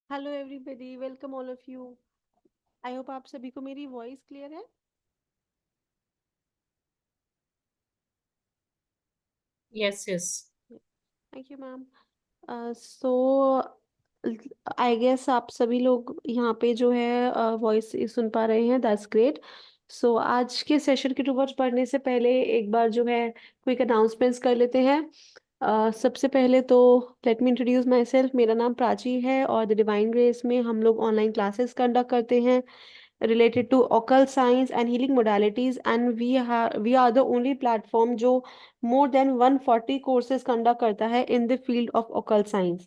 Hello everybody, welcome all of you. I hope आप सभी को मेरी वॉइस क्लियर है। Yes, yes. Thank you ma'am. So I guess आप सभी लोग यहाँ पे जो है वॉइस सुन पा रहे हैं, दैट्स ग्रेट। सो आज के सेशन के टूवर्ड्स पढ़ने से पहले एक बार जो है क्विक अनाउंसमेंट्स कर लेते हैं। सबसे पहले तो let me introduce my self. मेरा नाम प्राची है और द डिवाइन ग्रेस में हम लोग ऑनलाइन क्लासेस कंडक्ट करते हैं related to occult science and healing modalities, and we are the only platform जो more than 140 courses conduct करता है in the field of occult science।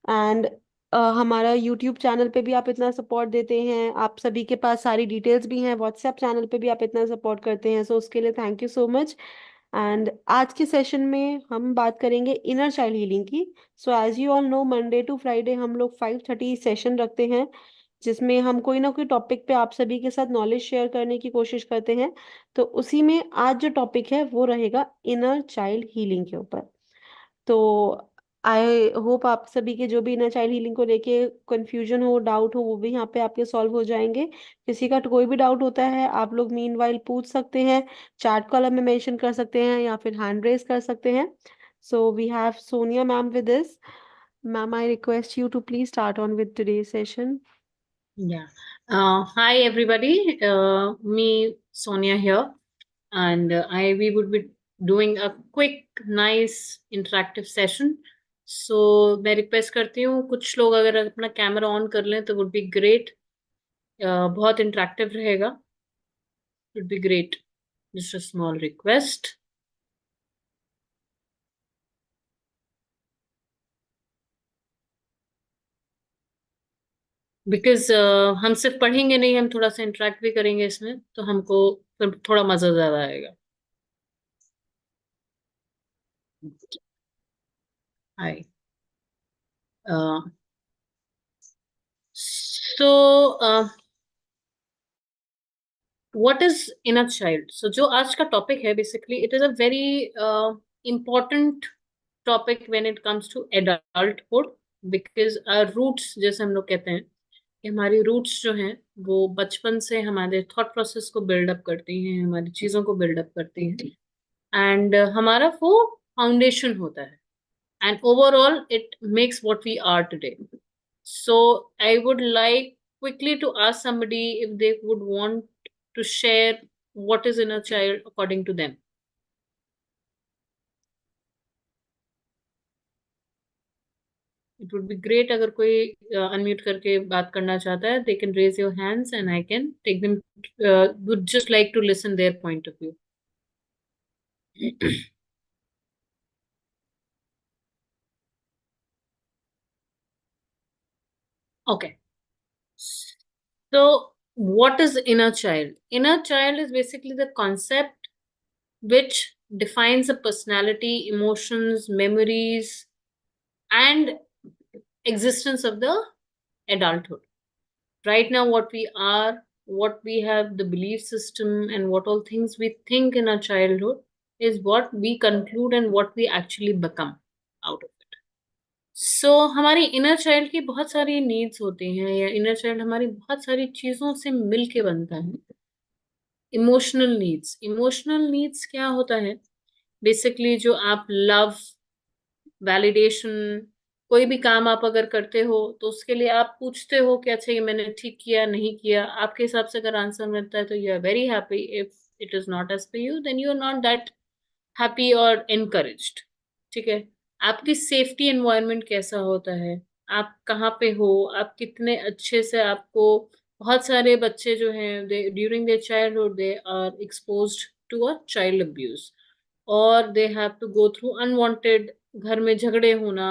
And हमारा यूट्यूब चैनल पे भी आप इतना सपोर्ट देते हैं, आप सभी के पास सारी डिटेल्स भी हैं, व्हाट्सएप चैनल पे भी आप इतना सपोर्ट करते हैं, सो उसके लिए thank you so much. And आज के सेशन में हम बात करेंगे इनर चाइल्ड हीलिंग की। So as you all know, Monday to Friday हम लोग 5:30 सेशन रखते हैं, जिसमें हम कोई ना कोई टॉपिक पे आप सभी के साथ नॉलेज शेयर करने की कोशिश करते हैं। तो उसी में आज जो टॉपिक है वो रहेगा इनर चाइल्ड हीलिंग के ऊपर। तो आई होप आप सभी के जो भी इनर चाइल्ड हीलिंग को लेके कंफ्यूजन हो, डाउट हो, वो भी यहाँ पे आपके सॉल्व हो जाएंगे। किसी का कोई भी डाउट होता है आप लोग मीनवाइल पूछ सकते हैं, चैट कॉलम में मेंशन कर सकते हैं या फिर हैंड रेज कर सकते हैं। So we have Sonia ma'am with this. Ma'am, I request you to please start on with today's session. Yeah. Hi, everybody. Me, Sonia here, and I we would be doing a quick, nice, interactive session. So मैं request करती हूँ कुछ लोग अगर अपना camera on कर लें तो वुड बी ग्रेट। बहुत इंटरेक्टिव रहेगा। Would be great. Just a small request. Because हम सिर्फ पढ़ेंगे नहीं, हम थोड़ा सा इंटरेक्ट भी करेंगे इसमें, तो हमको फिर थोड़ा मजा ज्यादा आएगा। Hi. So what is inner child? So जो आज का टॉपिक है, basically it is a very important topic when it comes to adulthood. Because roots, जैसे हम लोग कहते हैं कि हमारी रूट्स जो हैं वो बचपन से हमारे थॉट प्रोसेस को बिल्डअप करती हैं, हमारी चीजों को बिल्डअप करती हैं, एंड हमारा वो फाउंडेशन होता है, and overall it makes what we are today. So I would like quickly to ask somebody if they would want to share what is in a child according to them. It would be great अगर कोई unmute करके बात करना चाहता है, they can raise your hands and I can take them, would just like to listen their point of view. Okay. So what is inner child? Inner child is basically the concept which defines a personality, emotions, memories, and existence of the adulthood. Right now, what we are, what we have, the belief system, and what all things we think in our childhood is what we conclude and what we actually become out of it. सो हमारी inner child की बहुत सारी needs होती हैं, या inner child हमारी बहुत सारी चीजों से मिल के बनता है। इमोशनल नीड्स क्या होता है? बेसिकली जो आप लव, वैलिडेशन, कोई भी काम आप अगर करते हो तो उसके लिए आप पूछते हो कि अच्छा ये मैंने ठीक किया नहीं किया। आपके हिसाब से अगर आंसर मिलता है तो you are very happy. If it is not as per you, then you are not that happy और एनकरेज्ड। ठीक है। आपकी सेफ्टी एनवायरनमेंट कैसा होता है, आप कहाँ पे हो, आप कितने अच्छे से आपको, बहुत सारे बच्चे जो हैं during their childhood they are exposed to a child abuse, और they have to go through unwanted, घर में झगड़े होना,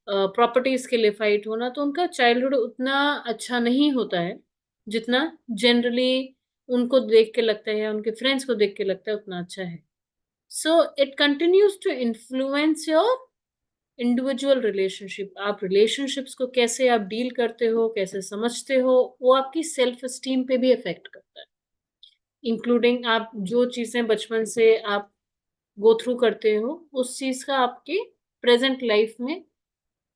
प्रॉपर्टीज के लिए फाइट होना। तो उनका चाइल्डहुड उतना अच्छा नहीं होता है जितना जनरली उनको देख के लगता है या उनके फ्रेंड्स को देख के लगता है उतना अच्छा है। So it continues to influence your individual relationship. आप रिलेशनशिप्स को कैसे आप डील करते हो, कैसे समझते हो, वो आपकी सेल्फ एस्टीम पे भी इफेक्ट करता है। इंक्लूडिंग आप जो चीजें बचपन से आप गो थ्रू करते हो, उस चीज का आपके प्रेजेंट लाइफ में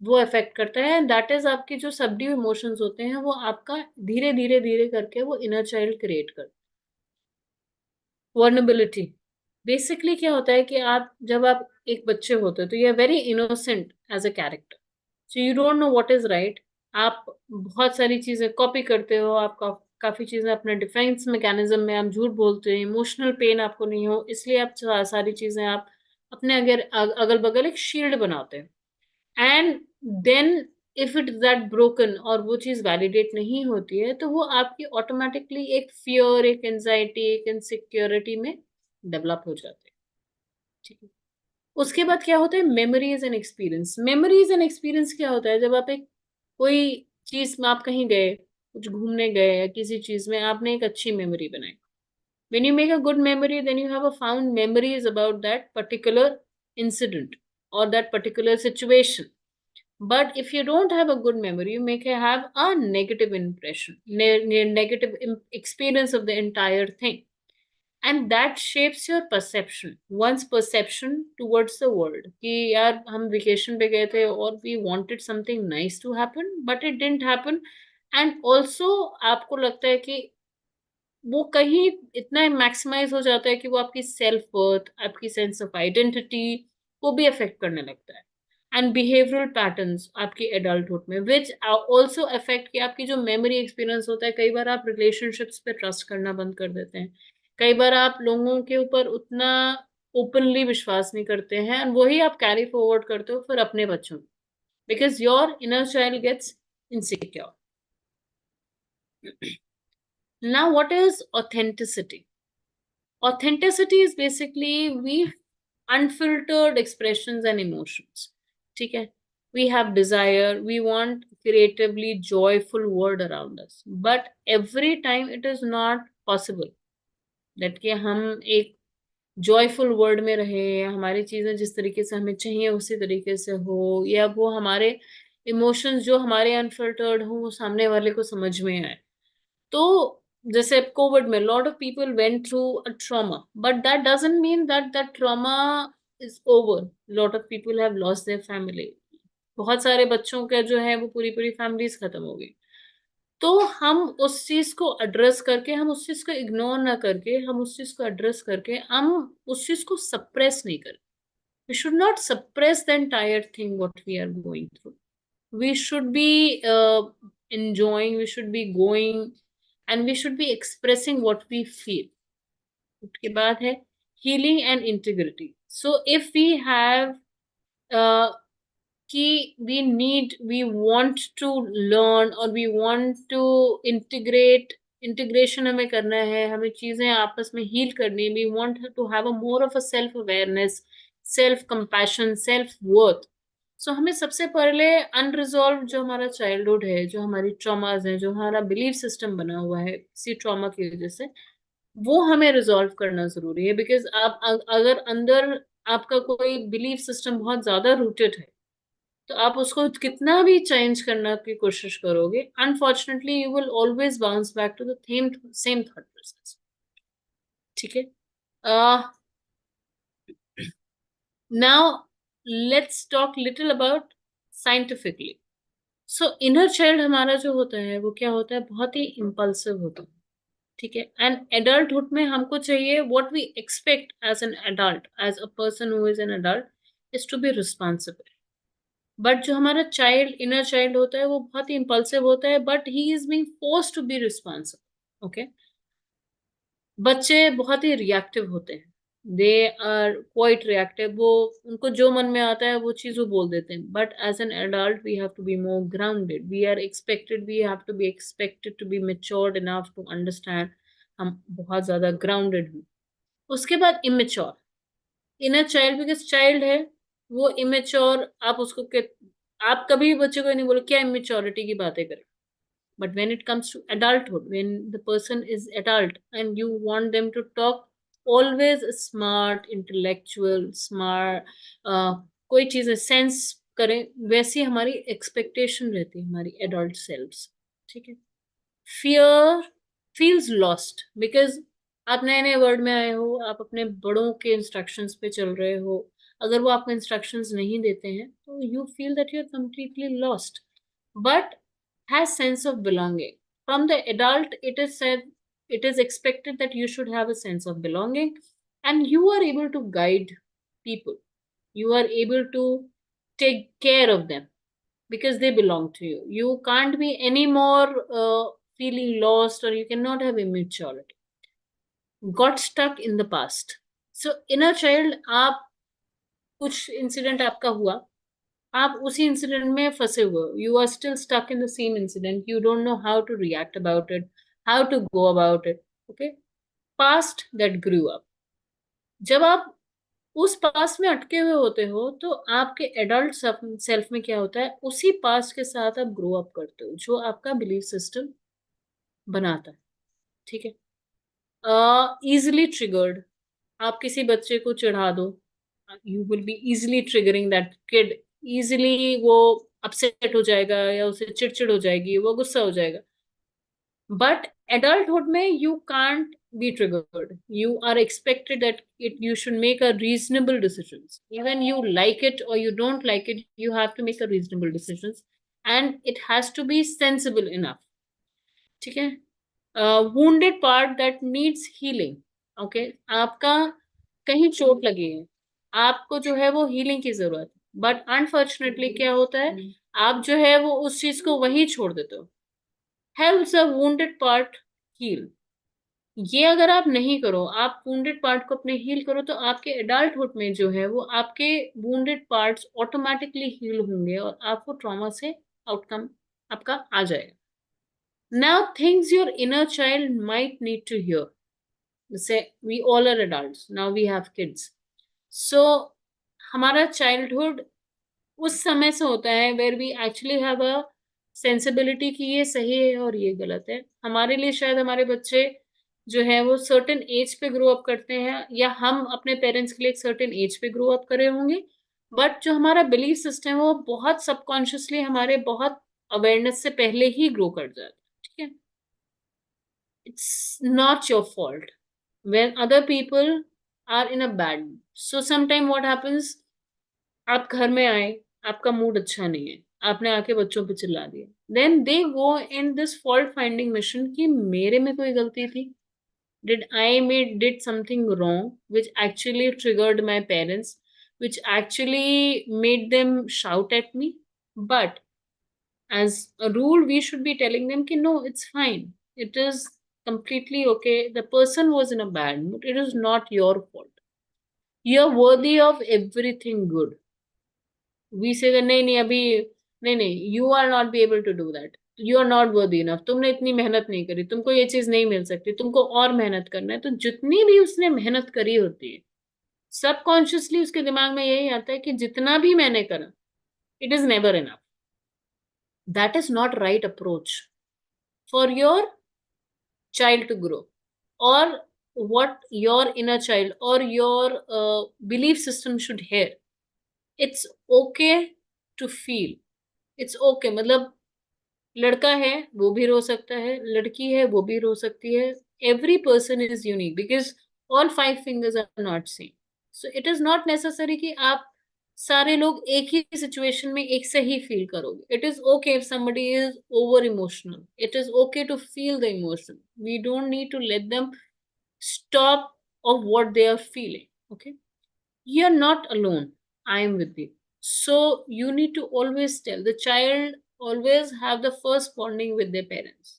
वो अफेक्ट करता है, एंड दैट इज आपके जो सबड्यू इमोशंस होते हैं वो आपका धीरे धीरे धीरे करके वो इनर चाइल्ड क्रिएट करता है। वर्नेबिलिटी, बेसिकली क्या होता है कि आप जब आप एक बच्चे होते हो तो you are very innocent as a character, so you don't know what is right. आप बहुत सारी चीजें कॉपी करते हो, आपका काफी चीजें अपने डिफेंस मैकेनिज्म में आप झूठ बोलते हो, इमोशनल पेन आपको नहीं हो इसलिए आप सारी चीजें आप अपने अगर अगल बगल एक शील्ड बनाते हैं। And then if it is that broken और वो चीज वैलिडेट नहीं होती है तो वो आपकी ऑटोमेटिकली एक फियर, एक एंजाइटी, एक इनसिक्योरिटी में डेवलप हो जाते हैं। ठीक है। उसके बाद क्या होता है, memories and experience. Memories and experience क्या होता है, जब आप एक कोई चीज में आप कहीं गए, कुछ घूमने गए या किसी चीज में आपने एक अच्छी मेमोरी बनाई। when you make a good memory then you have a found memories about that particular incident or that particular situation. But if you don't have a good memory, you may have a negative impression, negative experience of the entire thing. And that shapes your perception, one's perception towards the world. कि यार हम vacation पे गए थे और we wanted something nice to happen, but it didn't happen. And also आपको लगता है कि वो कहीं इतना मैक्सिमाइज हो जाता है कि वो आपकी सेल्फ वर्थ, आपकी सेंस ऑफ आइडेंटिटी को भी अफेक्ट करने लगता है। एंड बिहेवियरल पैटर्न्स आपकी एडल्टहुड में विच आल्सो अफेक्ट कि आपकी जो मेमोरी एक्सपीरियंस होता है, कई बार आप रिलेशनशिप्स पे ट्रस्ट करना बंद कर देते हैं, कई बार आप लोगों के ऊपर उतना ओपनली विश्वास नहीं करते हैं, एंड वही आप कैरी फॉरवर्ड करते हो फिर अपने बच्चों में, because your inner child gets insecure. Now, what is authenticity? Authenticity is basically we unfiltered expressions and emotions. ठीक है? We have desire, we want creatively joyful world around us, but every time it is not possible that कि हम एक joyful world में रहे, हमारी चीजें जिस तरीके से हमें चाहिए उसी तरीके से हो, या वो हमारे इमोशंस जो हमारे अनफिल्टर्ड हो वो सामने वाले को समझ में आए। तो जैसे कोविड में lot of people went through a trauma, but that doesn't mean that that trauma is over. Lot of people have lost their family, बहुत सारे बच्चों का जो है वो पूरी पूरी फैमिलीज खत्म हो गई। तो हम उस चीज को एड्रेस करके, हम उस चीज को इग्नोर ना करके, हम उस चीज को एड्रेस करके हम उस चीज को सप्रेस नहीं करें। We should not suppress the entire thing what we are going through. we should be enjoying, we should be going, and we should be expressing what we feel. उसके बाद है healing and integrity. So if we have uh, कि we want to learn or we want to integrate, integration हमें करना है, हमें चीजें आपस में हील करनी है, we want to have a more of a self awareness, self compassion, self worth. So हमें सबसे पहले अनरिजॉल्व जो हमारा चाइल्डहुड है, जो हमारी ट्रॉमाज है, जो हमारा बिलीफ सिस्टम बना हुआ है किसी ट्रॉमा की वजह से, वो हमें रिजॉल्व करना जरूरी है। बिकॉज आप अगर अंदर आपका कोई बिलीफ सिस्टम बहुत ज्यादा रूटेड है तो आप उसको कितना भी चेंज करने की कोशिश करोगे, unfortunately you will always bounce back to the same thought process. ठीक है। Now let's talk little about scientifically. So inner child हमारा जो होता है वो क्या होता है, बहुत ही इम्पल्सिव होता है। ठीक है। एंड एडल्टहुड में हमको चाहिए what we expect as an adult, as a person who is an adult, is to be responsible. But जो हमारा चाइल्ड, इनर चाइल्ड होता है वो बहुत ही इम्पल्सिव होता है, but he is being forced to be responsible. Okay. बच्चे बहुत ही रिएक्टिव होते हैं, दे आर क्वाइट रिएक्टिव, वो उनको जो मन में आता है वो चीज वो बोल देते हैं। But as an adult we have to be more grounded, we have to be expected to be matured enough to understand, हम बहुत ज्यादा ग्राउंडेड हैं। उसके बाद immature, inner child, because child है वो इमेच्योर, आप उसको आप कभी बच्चे को नहीं बोलो क्या इमेच्योरिटी की बातें करें। But when it comes to adulthood, when the person is adult and you want them to talk always smart, intellectual, smart, कोई चीजें सेंस करें, वैसी हमारी एक्सपेक्टेशन रहती है हमारी एडल्ट सेल्फ। ठीक है। फियर फील्स लॉस्ट, बिकॉज आप नए नए वर्ल्ड में आए हो, आप अपने बड़ों के इंस्ट्रक्शंस पे चल रहे हो, अगर वो आपको इंस्ट्रक्शंस नहीं देते हैं तो you feel that you are completely lost. But has sense of belonging. From the adult it is said, it is expected that you should have a sense of belonging, and you are able to guide people. You are able to take care of them because they belong to you. You can't be any more feeling lost, or you cannot have immaturity. Got stuck in the past. So inner child, आप कुछ incident आपका हुआ, आप उसी incident में फंसे हुए, you are still stuck in the same incident, you don't know how to react about it, how to go about it. Okay. Past that grew up. जब आप उस पास्ट में अटके हुए होते हो तो आपके एडल्ट सेल्फ में क्या होता है, उसी पास्ट के साथ आप ग्रो अप करते हो जो आपका बिलीफ सिस्टम बनाता है. ठीक है. Easily triggered. आप किसी बच्चे को चिढ़ा दो, you will be easily triggering that kid. Easily वो अपसेट हो जाएगा, या उसे चिड़चिड़ हो जाएगी, वो गुस्सा हो जाएगा. बट adulthood में you can't be triggered. You are expected that you should make a reasonable decisions. Even you like it or you don't like it, you have to make a reasonable decisions, and it has to be sensible enough. ठीक है. wounded part that needs healing. Okay. आपका कहीं चोट लगी है, आपको जो है वो हीलिंग की जरूरत है. बट अनफॉर्चुनेटली क्या होता है, आप जो है वो उस चीज को वही छोड़ देते हो. helps a wounded part heal. ये अगर आप नहीं करो, आप wounded part को अपने heal करो, तो आपके adulthood में जो है वो आपके wounded parts automatically heal होंगे और आपको ट्रॉमा से आउटकम आपका आ जाएगा. Now things your inner child might need to hear. Say we all are adults, now we have kids. So हमारा childhood उस समय से होता है where we actually have a sensibility कि ये सही है और ये गलत है. हमारे लिए शायद हमारे बच्चे जो है वो सर्टेन एज पे ग्रो अप करते हैं, या हम अपने पेरेंट्स के लिए एक सर्टेन एज पे ग्रो अप करे होंगे. बट जो हमारा बिलीफ सिस्टम है वो बहुत सबकॉन्शियसली हमारे बहुत अवेयरनेस से पहले ही ग्रो कर जाता है. ठीक है. It's not your fault when other people are in a bad mood. So sometime what happens, आप घर में आए, आपका मूड अच्छा नहीं है, आपने आके बच्चों पे चिल्ला दिया, then they go in this fault finding mission कि मेरे में कोई गलती थी, did something wrong which actually triggered my parents, which actually made them shout at me. But as a rule we should be telling them कि no, it's fine, it is completely okay, the person was in a bad mood, it is not your fault, you're worthy of everything good. We say नहीं नहीं अभी, नहीं नहीं, you are not be able to do that, you are not worthy enough, तुमने इतनी मेहनत नहीं करी, तुमको ये चीज नहीं मिल सकती, तुमको और मेहनत करना है. तो जितनी भी उसने मेहनत करी होती है, सबकॉन्शियसली उसके दिमाग में यही आता है कि जितना भी मैंने करा, it is never enough. That is not right approach for your child to grow, or what your inner child or your belief system should hear. It's okay to feel. It's okay. मतलब लड़का है वो भी रो सकता है, लड़की है वो भी रो सकती है. Every person is unique because all five fingers are not same. So it is not necessary कि आप सारे लोग एक ही सिचुएशन में एक से ही फील करोगे. It is okay if somebody is over emotional, it is okay to feel the emotion. We don't need to let them stop of what they are feeling. Okay. You're not alone, I am with you. So you need to always tell the child, always have the first bonding with their parents.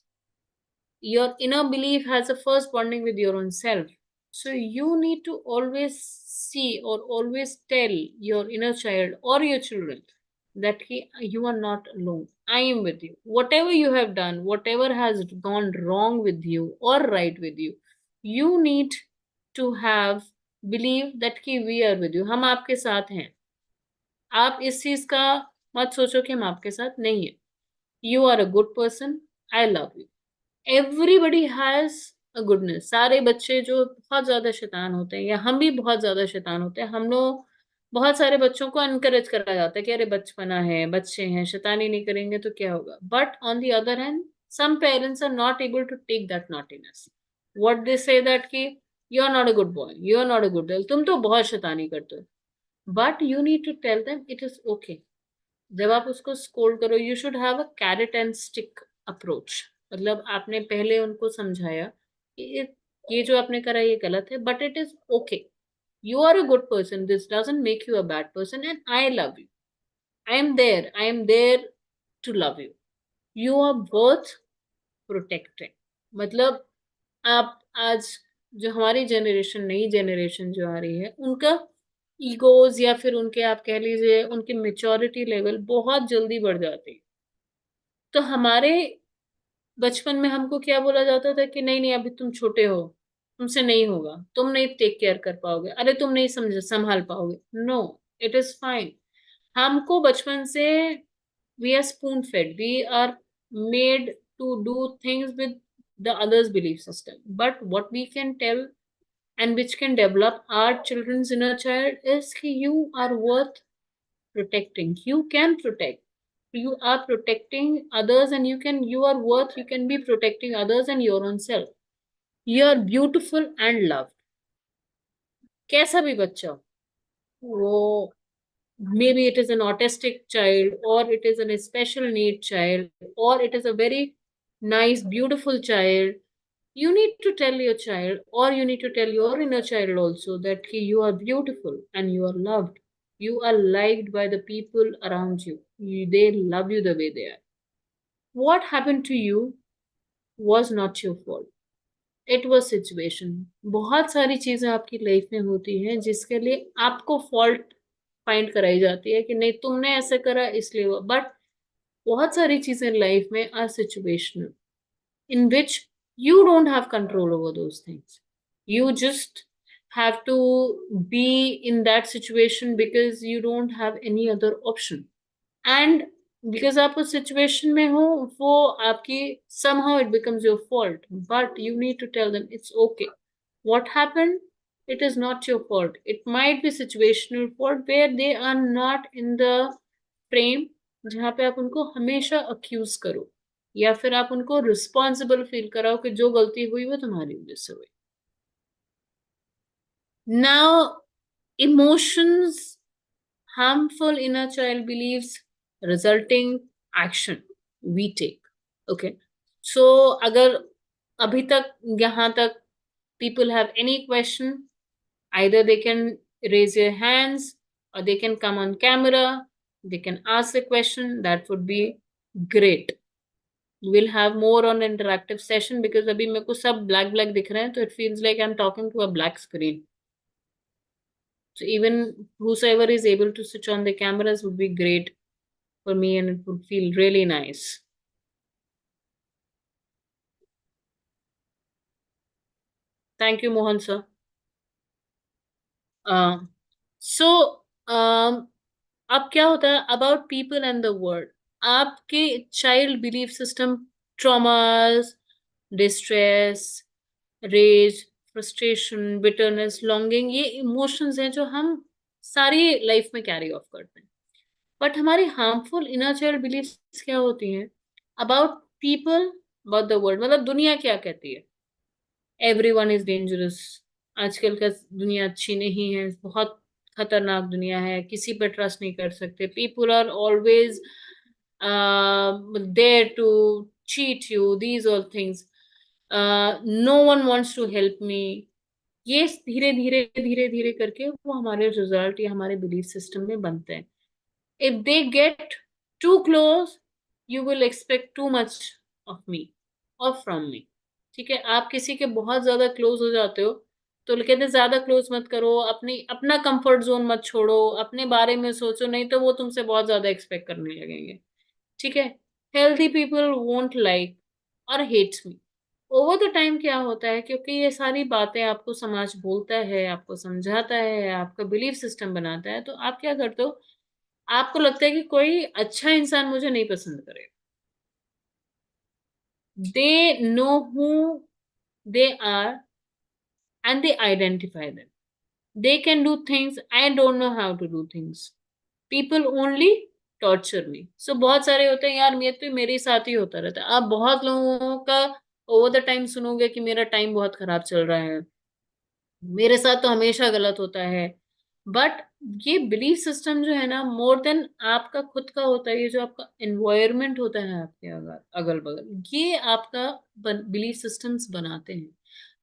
Your inner belief has a first bonding with your own self. So you need to always see or always tell your inner child or your children that you are not alone, I am with you. Whatever you have done, whatever has gone wrong with you or right with you, you need to have believe that कि we are with you, हम आपके साथ हैं. आप इस चीज का मत सोचो कि हम आपके साथ नहीं है. You are a good person, I love you. Everybody has a goodness. सारे बच्चे जो बहुत ज्यादा शैतान होते हैं, या हम भी बहुत ज्यादा शैतान होते हैं, हम लोग बहुत सारे बच्चों को एनकरेज करा जाता है कि अरे बचपना है, बच्चे हैं, शैतानी नहीं करेंगे तो क्या होगा. But on the other hand some parents are not able to take that naughtiness. What they say that कि you are not a good boy, you are not a good girl, तुम तो बहुत शैतानी करते हो. But you need to tell them it is okay. जब आप उसको स्कोल्ड करो, you should have a carrot and stick approach. मतलब आपने पहले उनको समझाया कि ये जो आपने करा ये गलत है, but it is okay. You are a good person, this doesn't make you a bad person, and I love you. I am there to love you. You are worth protecting. मतलब आप आज जो हमारी जनरेशन, नई generation जो आ रही है, उनका ईगोज या फिर उनके आप कह लीजिए उनकी मेच्योरिटी लेवल बहुत जल्दी बढ़ जाती है। तो हमारे बचपन में हमको क्या बोला जाता था कि नहीं नहीं अभी तुम छोटे हो, तुमसे नहीं होगा, तुम नहीं टेक केयर कर पाओगे, अरे तुम नहीं समझ संभाल पाओगे। No, it is fine. हमको बचपन से we are spoon fed, we are made to do things with the others belief system. But what we can tell and which can develop our children's inner child is कि you are worth protecting, you can protect, you are protecting others, and you are worth, you can be protecting others and your own self. You are beautiful and loved। कैसा भी बच्चा हो, वो maybe it is an autistic child, or it is a special need child, or it is a very nice beautiful child, you need to tell your child, or you need to tell your inner child also, that you are beautiful and you are loved, you are liked by the people around you, they love you the way they are। what happened to you was not your fault, it was situation. बहुत सारी चीजें आपकी life में होती हैं जिसके लिए आपको फॉल्ट फाइंड कराई जाती है कि नहीं तुमने ऐसा करा इसलिए हुआ, बट बहुत सारी चीजें लाइफ में are situational, in which you don't have control over those things। You just have to be in that situation because you don't have any other option, and because आप उस सिचुएशन में हो, वो आपकी somehow it becomes your fault, but you need to tell them it's okay, what happened, it is not your fault, it might be situational fault where they are not in the frame जहाँ पे आप उनको हमेशा accused करो या फिर आप उनको रिस्पॉन्सिबल फील कराओ कि जो गलती हुई वो तुम्हारी वजह से हुई। Now emotions, harmful inner child beliefs, resulting action we take। okay, so अगर अभी तक यहाँ तक people have any question, either they can raise their hands or they can come on camera, they can ask the question, that would be great। we'll have more on interactive session because अभी मेरे को सब black black दिख रहे हैं, तो it feels like I'm talking to a black screen। so even whosoever is able to switch on the cameras would be great for me, and it would feel really nice। Thank you, Mohan sir। सो अब क्या होता है about people and the world, आपके child belief system, traumas, distress, rage, frustration, bitterness, longing, ये emotions हैं जो हम सारी लाइफ में कैरी ऑफ करते हैं। बट हमारी हार्मफुल इनर चाइल्ड बिलीफ्स क्या होती हैं about people, about the world, मतलब दुनिया क्या कहती है। एवरीवन इज डेंजरस, आजकल का दुनिया अच्छी नहीं है, बहुत खतरनाक दुनिया है, किसी पर ट्रस्ट नहीं कर सकते, people are always there to cheat you, these all things, no one wants to help me. ये धीरे धीरे धीरे धीरे करके वो हमारे रिजल्ट या हमारे बिलीफ सिस्टम में बनते हैं। If they get too close, you will expect too much of me और फ्रॉम मी। ठीक है, आप किसी के बहुत ज्यादा क्लोज हो जाते हो तो कहते हैं ज्यादा क्लोज मत करो, अपनी अपना कंफर्ट जोन मत छोड़ो, अपने बारे में सोचो, नहीं तो वो तुमसे बहुत ज्यादा एक्सपेक्ट करने लगेंगे। ठीक है, हेल्थी पीपल वोंट लाइक और hates me. Over the time क्या होता है, क्योंकि ये सारी बातें आपको समाज बोलता है, आपको समझाता है, आपका बिलीफ सिस्टम बनाता है, तो आप क्या करते हो, आपको लगता है कि कोई अच्छा इंसान मुझे नहीं पसंद करे। They know who they are and they identify them, they can do things I don't know how to do things, people only torture me। so बहुत सारे होते हैं यार, ये तो मेरे साथ ही होता रहता है। आप बहुत लोगों का ओवर द टाइम सुनोगे कि मेरा टाइम बहुत खराब चल रहा है, मेरे साथ तो हमेशा गलत होता है, बट ये बिलीफ सिस्टम जो है ना, मोर देन आपका खुद का होता है, ये जो आपका एनवायरनमेंट होता है आपके अगल अगल बगल, ये आपका बिलीफ सिस्टम्स बनाते हैं।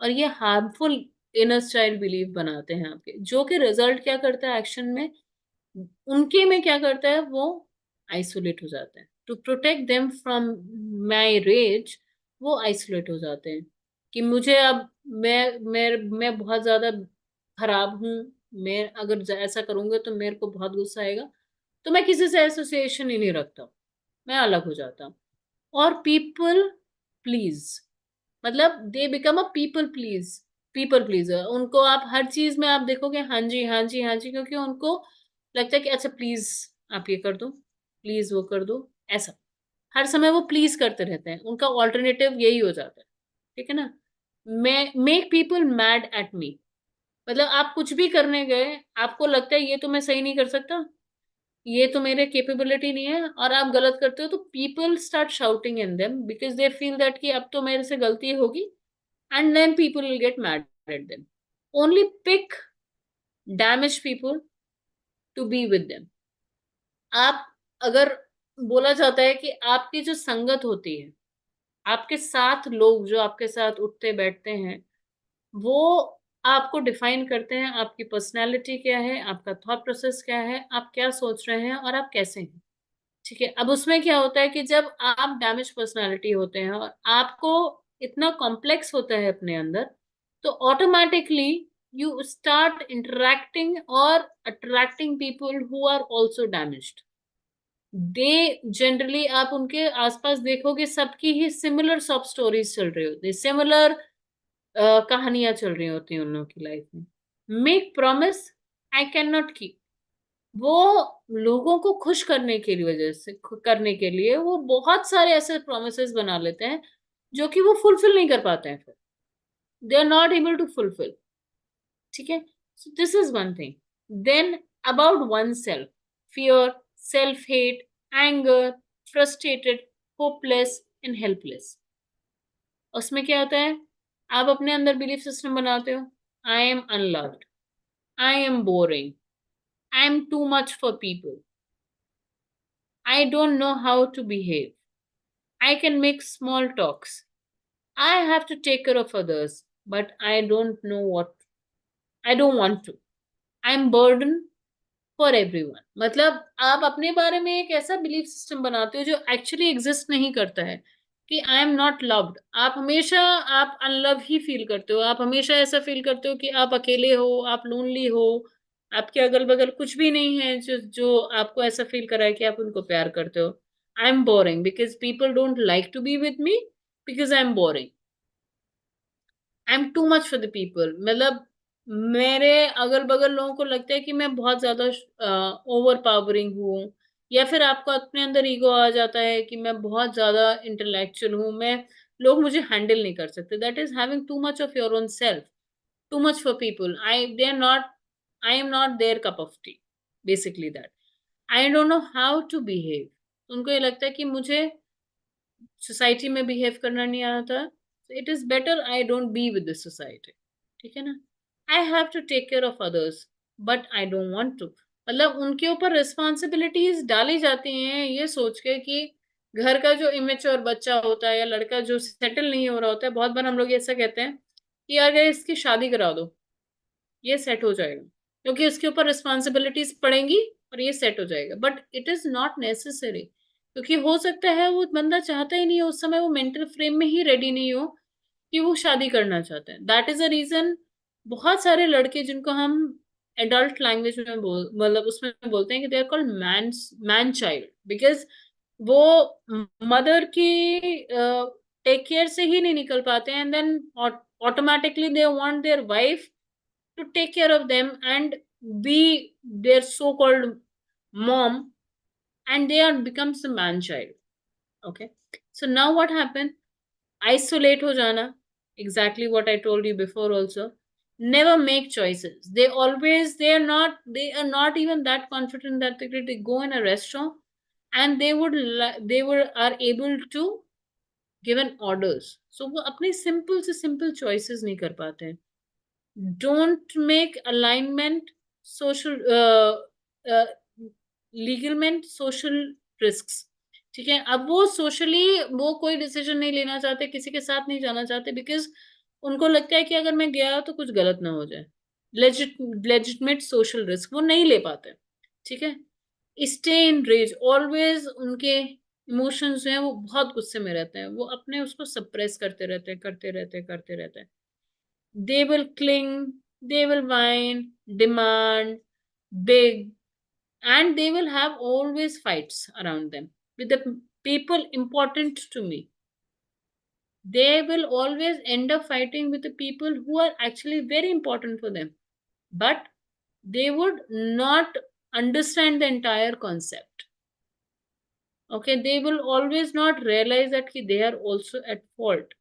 और ये हार्मफुल इनर चाइल्ड बिलीफ बनाते हैं आपके, जो कि रिजल्ट क्या करता है एक्शन में, उनके में क्या करता है, वो आइसोलेट हो जाते हैं। To protect them from my rage, वो आइसोलेट हो जाते हैं कि मुझे अब, मैं बहुत ज्यादा खराब हूं, मैं अगर ऐसा करूंगा तो मेरे को बहुत गुस्सा आएगा, तो मैं किसी से एसोसिएशन ही नहीं रखता, मैं अलग हो जाता हूँ। और पीपल प्लीज, मतलब they become a people pleaser. उनको आप हर चीज में आप देखोगे हाँ जी हाँ जी हाँ जी, क्योंकि उनको लगता है कि अच्छा प्लीज आप ये कर दो, प्लीज वो कर दो, ऐसा हर समय वो प्लीज करते रहते हैं, उनका ऑल्टरनेटिव यही हो जाता है। ठीक है ना। मैं make people mad at me, मतलब आप कुछ भी करने गए, आपको लगता है ये तो मैं सही नहीं कर सकता, ये तो मेरे कैपेबिलिटी नहीं है, और आप गलत करते हो, तो people start shouting in them because they feel that कि अब तो मेरे से गलती होगी, and then people will get mad at them. Only pick damage people to be with them. आप, अगर बोला जाता है कि आपकी जो संगत होती है, आपके साथ लोग जो आपके साथ उठते बैठते हैं, वो आपको डिफाइन करते हैं, आपकी पर्सनैलिटी क्या है, आपका थॉट प्रोसेस क्या है, आप क्या सोच रहे हैं और आप कैसे हैं। ठीक है। अब उसमें क्या होता है कि जब आप डैमेज पर्सनालिटी होते हैं और आपको इतना कॉम्प्लेक्स होता है अपने अंदर, तो ऑटोमेटिकली यू स्टार्ट इंटरेक्टिंग और attracting people who are also damaged. They generally, आप उनके आसपास देखोगे सबकी ही सिमिलर सब स्टोरीज चल रही होती है, सिमिलर कहानियां चल रही होती हैं उन लोगों की लाइफ में। Make promise I can not keep, वो लोगों को खुश करने के लिए, वजह से करने के लिए वो बहुत सारे ऐसे प्रोमिसेस बना लेते हैं जो कि वो फुलफिल नहीं कर पाते हैं, फिर they are not able to fulfil. ठीक है। So this is one thing. Then about oneself, fear, self hate, anger, frustrated, hopeless and helpless. उसमें क्या होता है, आप अपने अंदर बिलीफ सिस्टम बनाते हो, I am unloved, I am boring, I am too much for people, I don't know how to behave, I can make small talks. I have to take care of others, but I don't know what. I don't want to. I'm burden for everyone. मतलब आप अपने बारे में एक ऐसा belief system बनाते हो जो एक्चुअली एग्जिस्ट नहीं करता है, कि आई एम नॉट लव्ड। आप हमेशा, आप अनलव ही फील करते हो, आप हमेशा ऐसा फील करते हो कि आप अकेले हो, आप लोनली हो, आपके अगल बगल कुछ भी नहीं है जो जो आपको ऐसा फील कराए कि आप उनको प्यार करते हो। I am boring because people don't like to be with me, because I am boring, I am too much for the people. मतलब मेरे अगल बगल लोगों को लगता है कि मैं बहुत ज्यादा ओवर पावरिंग हूँ, या फिर आपको अपने अंदर ईगो आ जाता है कि मैं बहुत ज्यादा इंटेलेक्चुअल हूँ, मैं, लोग मुझे हैंडल नहीं कर सकते। That is having too much of your own self, too much for people. I they are not, I am not their cup of tea, basically that. I don't know how to behave. उनको ये लगता है कि मुझे society में behave करना नहीं आता, it is better I don't be with this society. ठीक है ना। I have to take care of others, but I don't want to. मतलब उनके ऊपर रिस्पॉन्सिबिलिटीज डाली जाती हैं ये सोच के कि घर का जो इमेच्योर बच्चा होता है या लड़का जो सेटल नहीं हो रहा होता है, बहुत बार हम लोग ऐसा कहते हैं कि अगर इसकी शादी करा दो, ये सेट हो जाएगा, क्योंकि इसके ऊपर रिस्पॉन्सिबिलिटीज पड़ेंगी और ये सेट हो जाएगा। But it is not necessary, क्योंकि हो सकता है वो बंदा चाहता ही नहीं हो, उस समय वो मेंटल फ्रेम में ही रेडी नहीं हो कि वो शादी करना चाहते हैं। That is a reason. बहुत सारे लड़के जिनको हम एडल्ट लैंग्वेज में मतलब उसमें बोलते हैं कि they are called man child, because वो मदर की टेक केयर से ही नहीं निकल पाते हैं, and then automatically they want their wife to take care of them and be their so-called mom, and they are becomes a man child. Okay. So now what happened, isolate ho jana, exactly what I told you before also. Never make choices, they are not even that confident that they go in a restaurant and they were are able to give an orders, so वो अपने simple से simple choices नहीं कर पाते हैं। Don't make alignment social legalment social risks. ठीक है, अब वो सोशली वो कोई डिसीजन नहीं लेना चाहते, किसी के साथ नहीं जाना चाहते, बिकॉज उनको लगता है कि अगर मैं गया तो कुछ गलत ना हो जाए। लेजिटमेट सोशल रिस्क वो नहीं ले पाते। ठीक है, स्टे इन रेज, ऑलवेज उनके इमोशंस जो हैं वो बहुत गुस्से में रहते हैं, वो अपने उसको सप्रेस करते रहते हैं, करते रहते हैं, करते रहते हैं। They will cling, they will wine, demand big, and they will have always fights around them with the people important to me. They will always end up fighting with the people who are actually very important for them, but they would not understand the entire concept. Okay, they will always not realize that they are also at fault,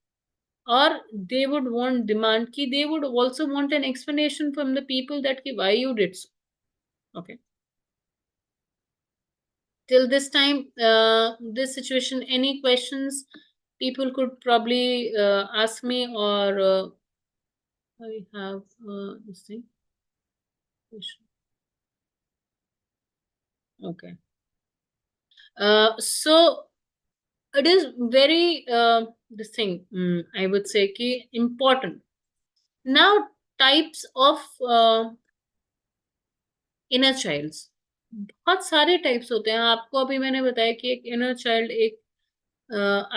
or they would want demand ki they would also want an explanation from the people that ki why you did so. Okay, till this time, this situation, any questions people could probably ask me, or I have this thing. Okay, so it is very this thing, I would say ki important. Now, types of inner childs, बहुत सारे types होते हैं। आपको अभी मैंने बताया कि एक इनर चाइल्ड एक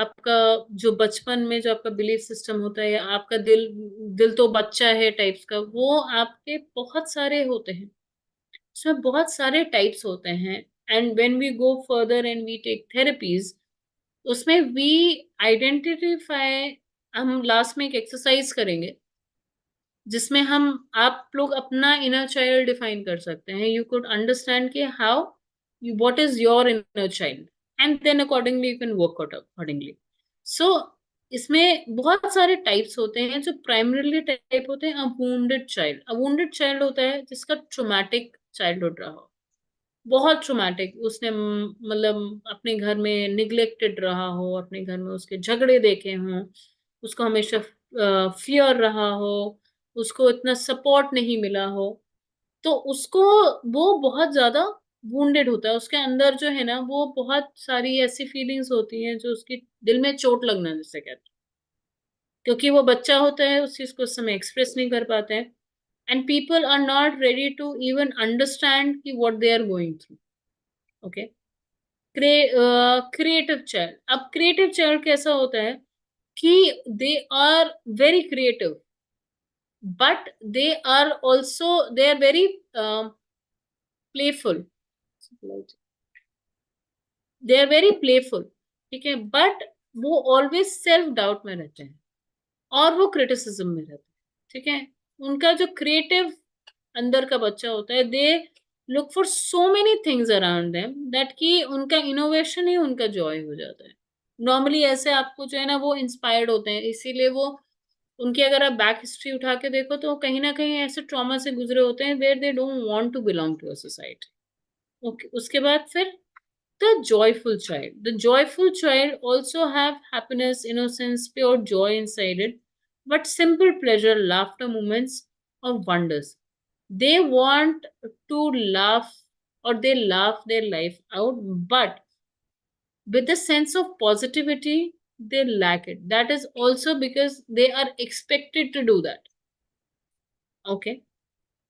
आपका जो बचपन में जो आपका बिलीफ सिस्टम होता है, या आपका दिल दिल तो बच्चा है टाइप्स का, वो आपके बहुत सारे होते हैं, उसमें बहुत सारे टाइप्स होते हैं। And when we go further and we take therapies, उसमें वी आइडेंटिफाई, हम लास्ट में एक एक्सरसाइज करेंगे जिसमें हम आप लोग अपना इनर चाइल्ड डिफाइन कर सकते हैं। यू कुड अंडरस्टैंड कि how you what is your inner child, and then accordingly you can work out accordingly. So इसमें बहुत सारे टाइप्स होते हैं। जो प्राइमरीली टाइप होते हैं, अवुंडेड चाइल्ड। अवुंडेड चाइल्ड होता है जिसका ट्रोमैटिक चाइल्डहुड रहा हो, बहुत ट्रोमैटिक, उसने मतलब अपने घर में निग्लेक्टेड रहा हो, अपने घर में उसके झगड़े देखे हों, उसको हमेशा फियर रहा हो, उसको इतना सपोर्ट नहीं मिला हो, तो उसको वो बहुत ज्यादा वुंडेड होता है। उसके अंदर जो है ना, वो बहुत सारी ऐसी फीलिंग्स होती हैं जो उसकी दिल में चोट लगना जिसे कहते हैं, क्योंकि वो बच्चा होता है, उस चीज को उस समय एक्सप्रेस नहीं कर पाते हैं, and people are not ready to even understand कि what they are going through. Okay, creative child. अब क्रिएटिव चाइल्ड कैसा होता है कि they are very creative, but they are very playful, they are very playful। ठीक है, but वो always self doubt में रहते हैं, और वो क्रिटिसिज्म में रहते हैं। ठीक है, उनका जो क्रिएटिव अंदर का बच्चा होता है, they look for so many things around them that कि उनका इनोवेशन ही उनका जॉय हो जाता है। नॉर्मली ऐसे आपको जो है ना, वो इंस्पायर्ड होते हैं, इसीलिए वो उनकी अगर आप बैक हिस्ट्री उठा के देखो तो कहीं ना कहीं ऐसे ट्रॉमा से गुजरे होते हैं where they don't want to belong to a society. Okay, उसके बाद फिर the joyful child. The joyful child also have happiness, innocence, pure joy inside it, but simple pleasure, laughter moments और wonders. they want to laugh, or they laugh their life out, but with a sense of positivity they lack it. That is also because they are expected to do that। okay,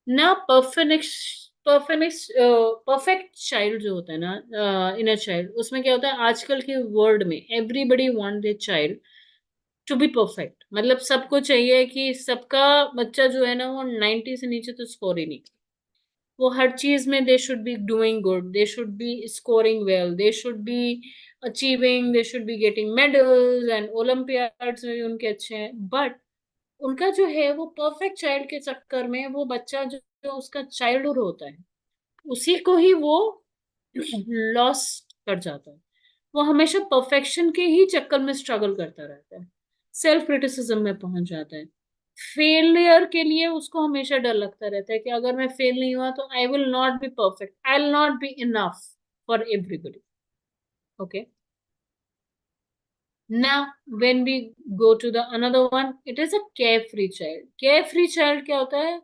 now perfect child जो होता है ना, inner child, उसमें क्या होता है, आजकल के वर्ल्ड में everybody want their child to be perfect. मतलब सबको चाहिए कि सबका बच्चा जो है ना, वो 90 से नीचे तो स्कोर ही नहीं, वो हर चीज में they should be doing good, they should be scoring well, they should be achieving, they should be getting medals, and Olympiads में भी उनके अच्छे हैं। बट उनका जो है वो परफेक्ट चाइल्ड के चक्कर में, वो बच्चा जो उसका चाइल्डहुड होता है, उसी को ही वो लॉस्ट कर जाता है। वो हमेशा परफेक्शन के ही चक्कर में स्ट्रगल करता रहता है, सेल्फ क्रिटिसिज्म में पहुंच जाता है। फेलियर के लिए उसको हमेशा डर लगता रहता है कि अगर मैं फेल नहीं हुआ तो I will not be perfect, I will not be enough for everybody. Okay, now when we go to the another one, it is a carefree child। carefree child क्या होता है,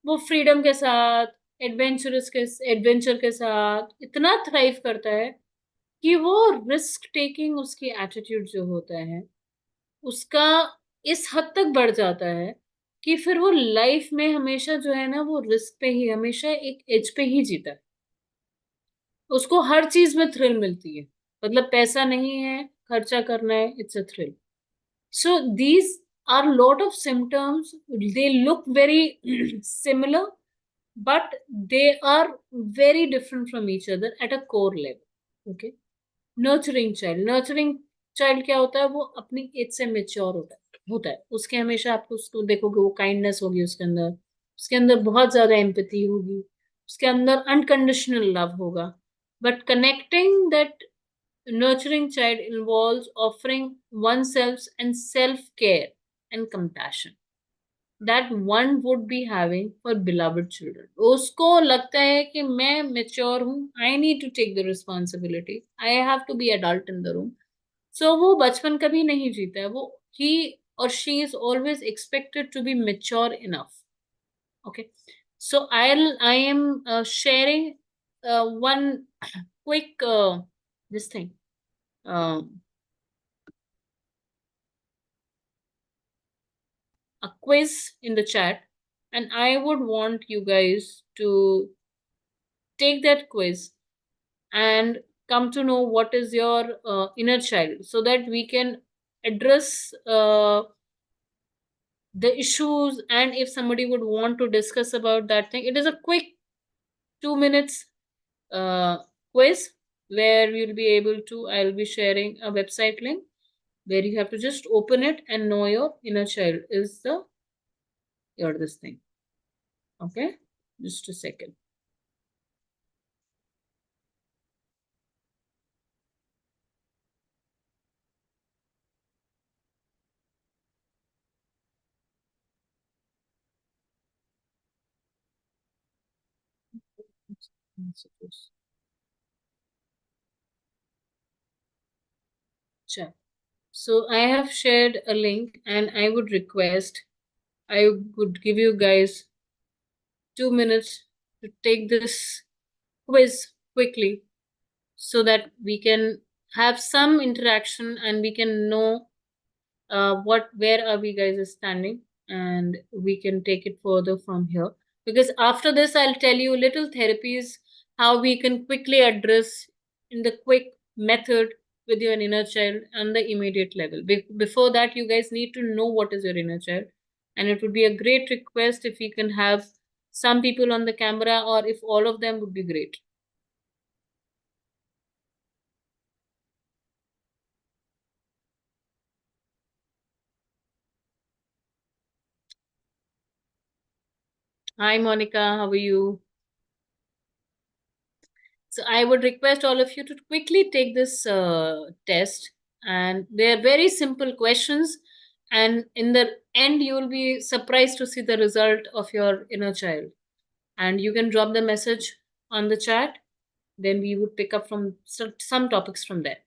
वो फ्रीडम के साथ एडवेंचर के साथ इतना थ्राइव करता है कि वो रिस्क टेकिंग, उसकी एटीट्यूड जो होता है उसका इस हद तक बढ़ जाता है कि फिर वो लाइफ में हमेशा जो है ना, वो रिस्क पे ही, हमेशा एक एज पे ही जीता है। उसको हर चीज में थ्रिल मिलती है। मतलब पैसा नहीं है, खर्चा करना है, it's a thrill. So these are lot of symptoms. They look very similar, but they are very different from each other at a core level. Okay. Nurturing child क्या होता है? वो अपनी एज से मेच्योर होता है उसके, हमेशा आपको उसको देखोगे, वो काइंडनेस होगी उसके अंदर बहुत ज्यादा एम्पैथी होगी, उसके अंदर अनकंडीशनल लव होगा। But connecting that nurturing child involves offering oneself and self care and compassion that one would be having for beloved children. उसको लगता है कि मैं मेच्योर हूँ, I need to take the responsibility, I have to be adult in the room. So वो बचपन कभी नहीं जीता है। वो ही और she is always expected to be mature enough. Okay. So I am sharing one quick this thing. Um a quiz in the chat, and I would want you guys to take that quiz and come to know what is your inner child, so that we can address the issues. And if somebody would want to discuss about that thing, it is a quick 2 minutes uh, quiz where you'll be able to, I'll be sharing a website link where you have to just open it and know your inner child is the your this thing. Okay, just a second. Messages. Sure. So I have shared a link, and I would give you guys 2 minutes to take this quiz quickly, so that we can have some interaction and we can know what where are we guys standing, and we can take it further from here. Because after this, I'll tell you little therapies how we can quickly address in the quick method with your inner child on the immediate level. Before that, you guys need to know what is your inner child, and it would be a great request if we can have some people on the camera, or if all of them, would be great. Hi Monica, how are you? So I would request all of you to quickly take this test, and they are very simple questions. And in the end, you will be surprised to see the result of your inner child. And you can drop the message on the chat. Then we would pick up from some topics from there.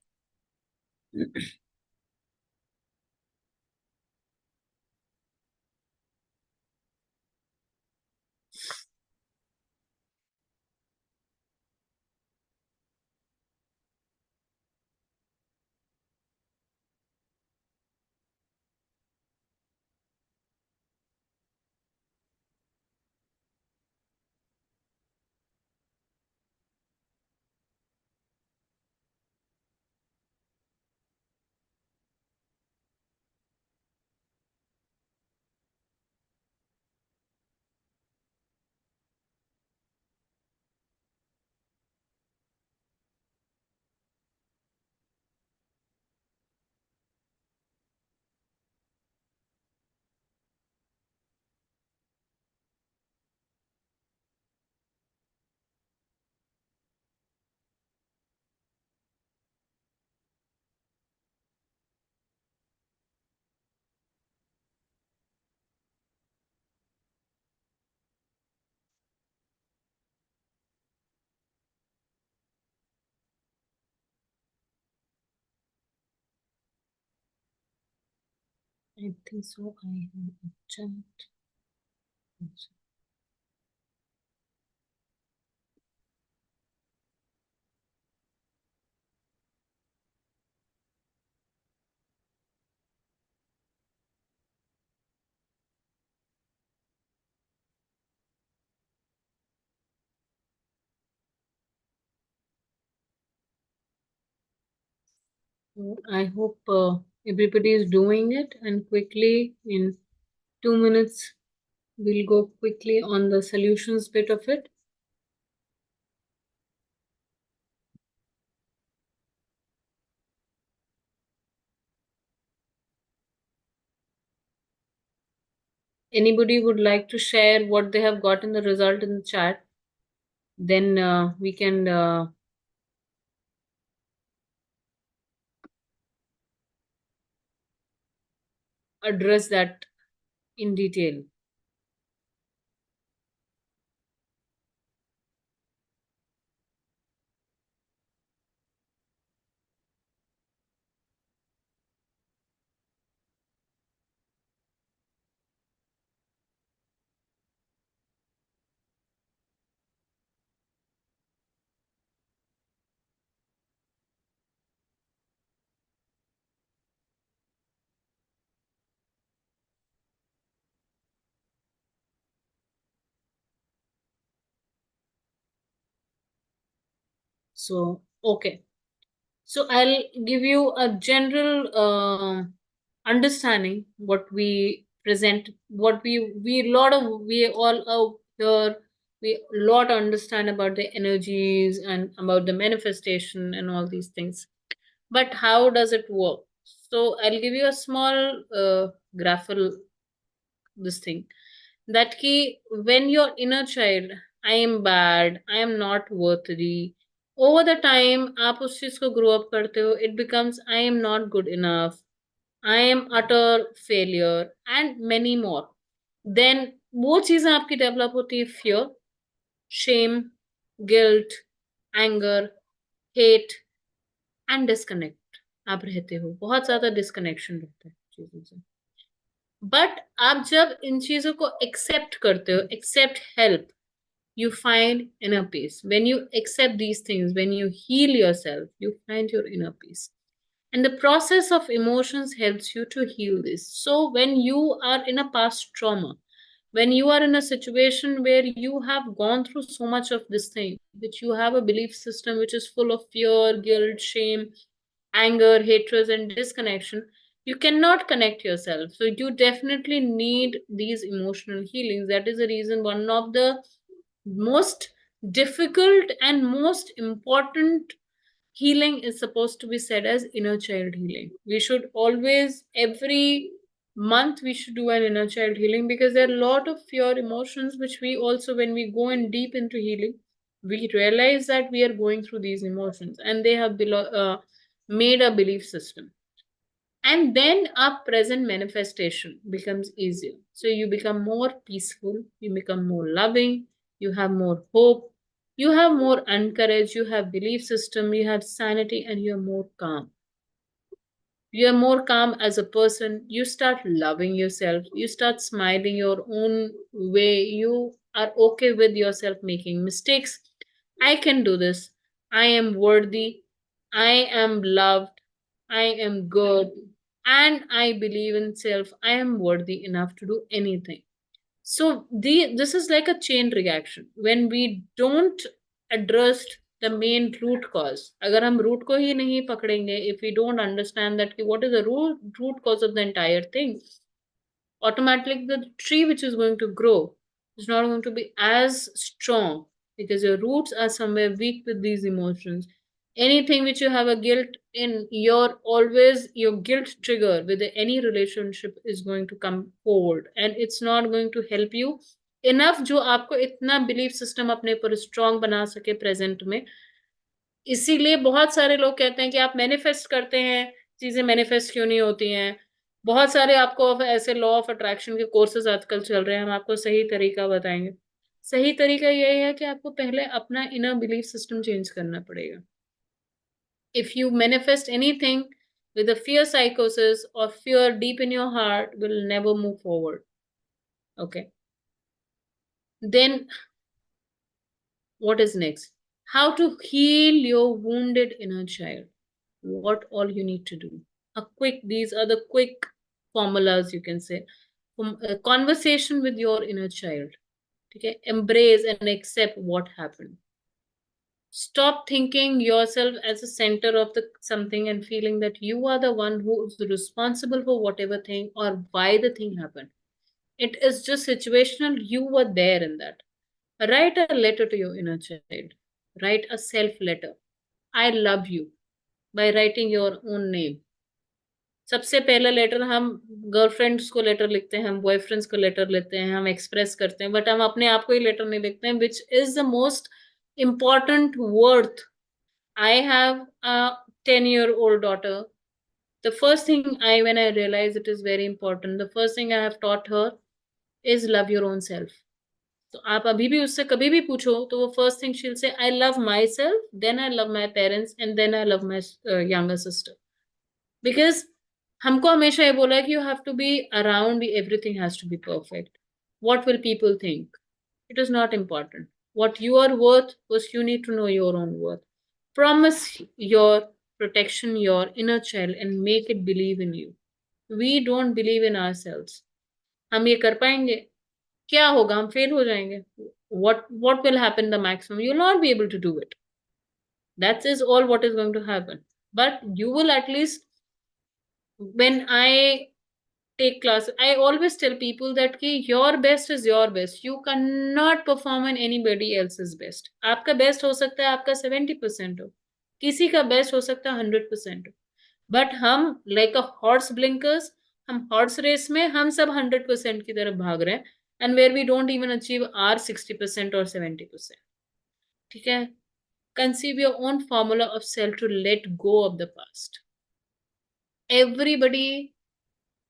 I think so. I have a chat. I hope everybody is doing it, and quickly in 2 minutes we'll go quickly on the solutions bit of it. Anybody would like to share what they have got in the result in the chat? Then we can address that in detail. So, okay. So I'll give you a general understanding what we present, what we all out here, we lot understand about the energies and about the manifestation and all these things. But how does it work? So I'll give you a small graphical this thing that key when your inner child, I am bad, I am not worthy, over the time आप उस चीज को grow up करते हो, it becomes I am not good enough, I am utter failure and many more. Then वो चीजें आपकी develop होती है fear, shame, guilt, anger, hate and disconnect. आप रहते हो बहुत ज्यादा disconnection रहता है चीजों से. बट आप जब इन चीजों को एक्सेप्ट करते हो, accept help, you find inner peace. When you accept these things, when you heal yourself, you find your inner peace. And the process of emotions helps you to heal this. So when you are in a past trauma, when you are in a situation where you have gone through so much of this thing, which you have a belief system which is full of fear, guilt, shame, anger, hatred, and disconnection, you cannot connect yourself. So you definitely need these emotional healings. That is the reason one of the most difficult and most important healing is supposed to be said as inner child healing. We should always, every month, we should do an inner child healing because there are a lot of fear emotions which we also, when we go in deep into healing, we realize that we are going through these emotions and they have made a belief system. And then our present manifestation becomes easier. So you become more peaceful, you become more loving, you have more hope, you have more encourage, you have belief system, you have sanity, and you're more calm. You're more calm as a person. You start loving yourself. You start smiling your own way. You are okay with yourself making mistakes. I can do this. I am worthy. I am loved. I am good. And I believe in self. I am worthy enough to do anything. So this is like a chain reaction. When we don't address the main root cause, अगर हम root को ही नहीं पकड़ेंगे, if we don't understand that what is the root cause of the entire thing, automatically the tree which is going to grow is not going to be as strong because your roots are somewhere weak with these emotions. Anything which you have a guilt in, your always your guilt trigger with any relationship is going to come forward and it's not going to help you enough जो आपको इतना belief system अपने पर strong बना सके present में. इसीलिए बहुत सारे लोग कहते हैं कि आप मैनिफेस्ट करते हैं, चीजें मैनिफेस्ट क्यों नहीं होती हैं. बहुत सारे आपको ऐसे लॉ ऑफ अट्रैक्शन के कोर्सेज आजकल चल रहे हैं, हम आपको सही तरीका बताएंगे. सही तरीका यही है कि आपको पहले अपना इनर बिलीफ सिस्टम चेंज करना पड़ेगा. If you manifest anything with a fear psychosis or fear deep in your heart, will never move forward. Okay. Then what is next? How to heal your wounded inner child. What all you need to do. These are the quick formulas you can say. A conversation with your inner child. Okay. Embrace and accept what happened. Stop thinking yourself as a center of the something and feeling that you are the one who is responsible for whatever thing or why the thing happened. It is just situational. You were there in that. Write a letter to your inner child. Write a self letter. I love you by writing your own name. सबसे पहला letter हम girlfriends को letter लिखते हैं, हम boyfriends को letter लेते हैं, हम एक्सप्रेस करते हैं, बट हम अपने आप को ही लेटर नहीं लिखते हैं, which is the most important worth. I have a 10-year-old daughter. The first thing when I realized it is very important, the first thing I have taught her is love your own self. तो आप अभी भी उससे कभी भी पूछो तो वो first thing she'll say I love myself, then I love my parents and then I love my younger sister. Because हमको हमेशा ये बोला है कि you have to be around, everything has to be perfect. What will people think? It is not important. What you are worth, was you need to know your own worth. Promise your protection, your inner child, and make it believe in you. We don't believe in ourselves. हम ये कर पाएंगे? क्या होगा? हम fail हो जाएंगे. What will happen the maximum? You will not be able to do it. That is all what is going to happen. But you will at least, when I take class, I always tell people that ki your best is your best. You cannot perform in anybody else's best. आपका best हो सकता है आपका 70% हो, किसी का best हो सकता है 100% हो. बट हम लाइक अ हॉर्स ब्लिंकर्स, हम हॉर्स रेस में हम सब 100% की तरफ भाग रहे हैं, and where we don't even achieve are 60% और 70%. ठीक है. Conceive your own formula of self to let go of the past. Everybody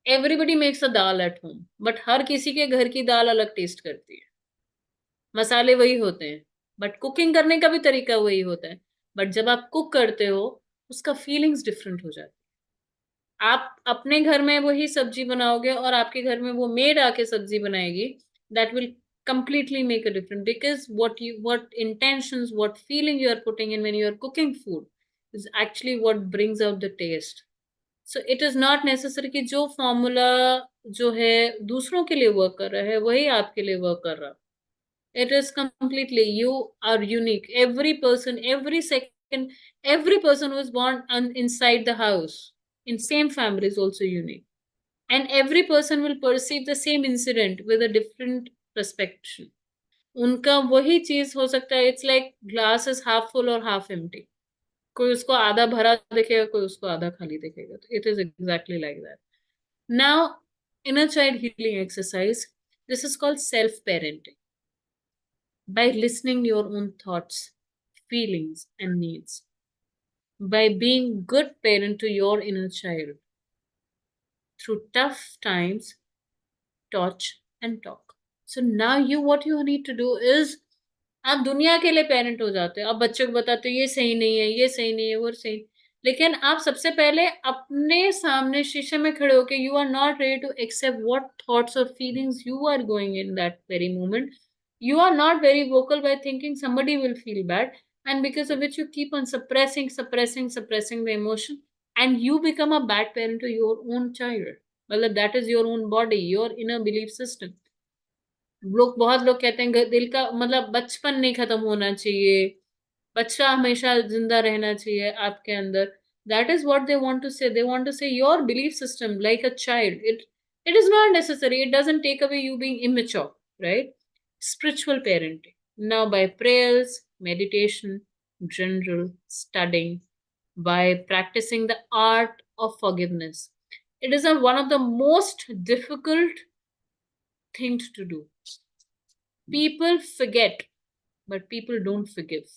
everybody makes a dal at home, but हर किसी के घर की दाल अलग टेस्ट करती है. मसाले वही होते हैं, बट कुकिंग करने का भी तरीका वही होता है. बट जब आप कुक करते हो, उसका फीलिंग्स डिफरेंट हो जाती है. आप अपने घर में वही सब्जी बनाओगे और आपके घर में वो मेड आके सब्जी बनाएगी, that will completely make a difference, because what intentions, what feeling you are putting in when you are cooking food is actually what brings out the taste. So it is not necessary कि जो formula जो है दूसरों के लिए work कर रहा है वही आपके लिए वर्क कर रहा. It is completely, you are unique. Every person, every second, every person who is born inside the house, in same family, is also unique. And every person will perceive the same incident with a different perspective. उनका वही चीज हो सकता है. It's like glass is half full और half empty. कोई उसको आधा भरा देखेगा, कोई उसको आधा खाली देखेगा. तो it is exactly like that. Now, inner child healing exercise. This is called self parenting. By listening your own thoughts, feelings, and needs. By being good parent to your inner child. Through tough times, touch and talk. So now what you need to do is, आप दुनिया के लिए parent हो जाते हो. आप बच्चे को बताते हो ये सही नहीं है, ये सही नहीं है, वो सही. लेकिन आप सबसे पहले अपने सामने शीशे में खड़े होके, you are not ready to accept what thoughts और feelings you are going in that very moment. You are not very vocal by thinking somebody will feel bad, and because of which you keep on suppressing the emotion, and you become a bad parent to your own child. Well, that is your own body, your inner belief system. बहुत लोग कहते हैं दिल का मतलब बचपन नहीं खत्म होना चाहिए, बच्चा हमेशा जिंदा रहना चाहिए आपके अंदर. That is what they want to say. They want to say your belief system like a child. It is not necessary. It doesn't take away you being immature, right? Spiritual parenting. Now, by prayers, meditation, general studying, by practicing the art of forgiveness. It is one of the most difficult things to do. People forget, but people don't forgive.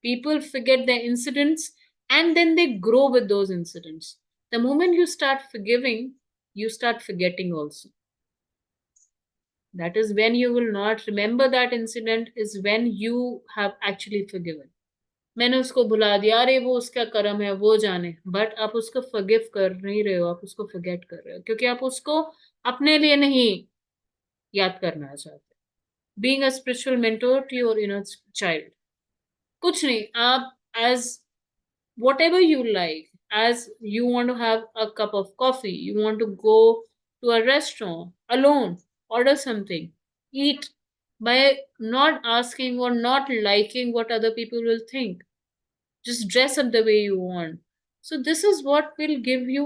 People forget their incidents and then they grow with those incidents. The moment you start forgiving, you start forgetting also. That is when you will not remember that incident, is when you have actually forgiven. मैंने उसको भुला दिया, अरे वो उसका कर्म है, वो जाने. बट आप उसको फॉरगिव कर नहीं रहे हो, आप उसको फॉरगेट कर रहे हो, क्योंकि आप उसको अपने लिए नहीं याद करना चाहते. Being a spiritual mentor to your inner child. कुछ नहीं, आप as whatever you like, as you want to have a cup of coffee, you want to go to a restaurant alone, order something, eat, by not asking or not liking what other people will think. Just dress up the way you want. So this is what will give you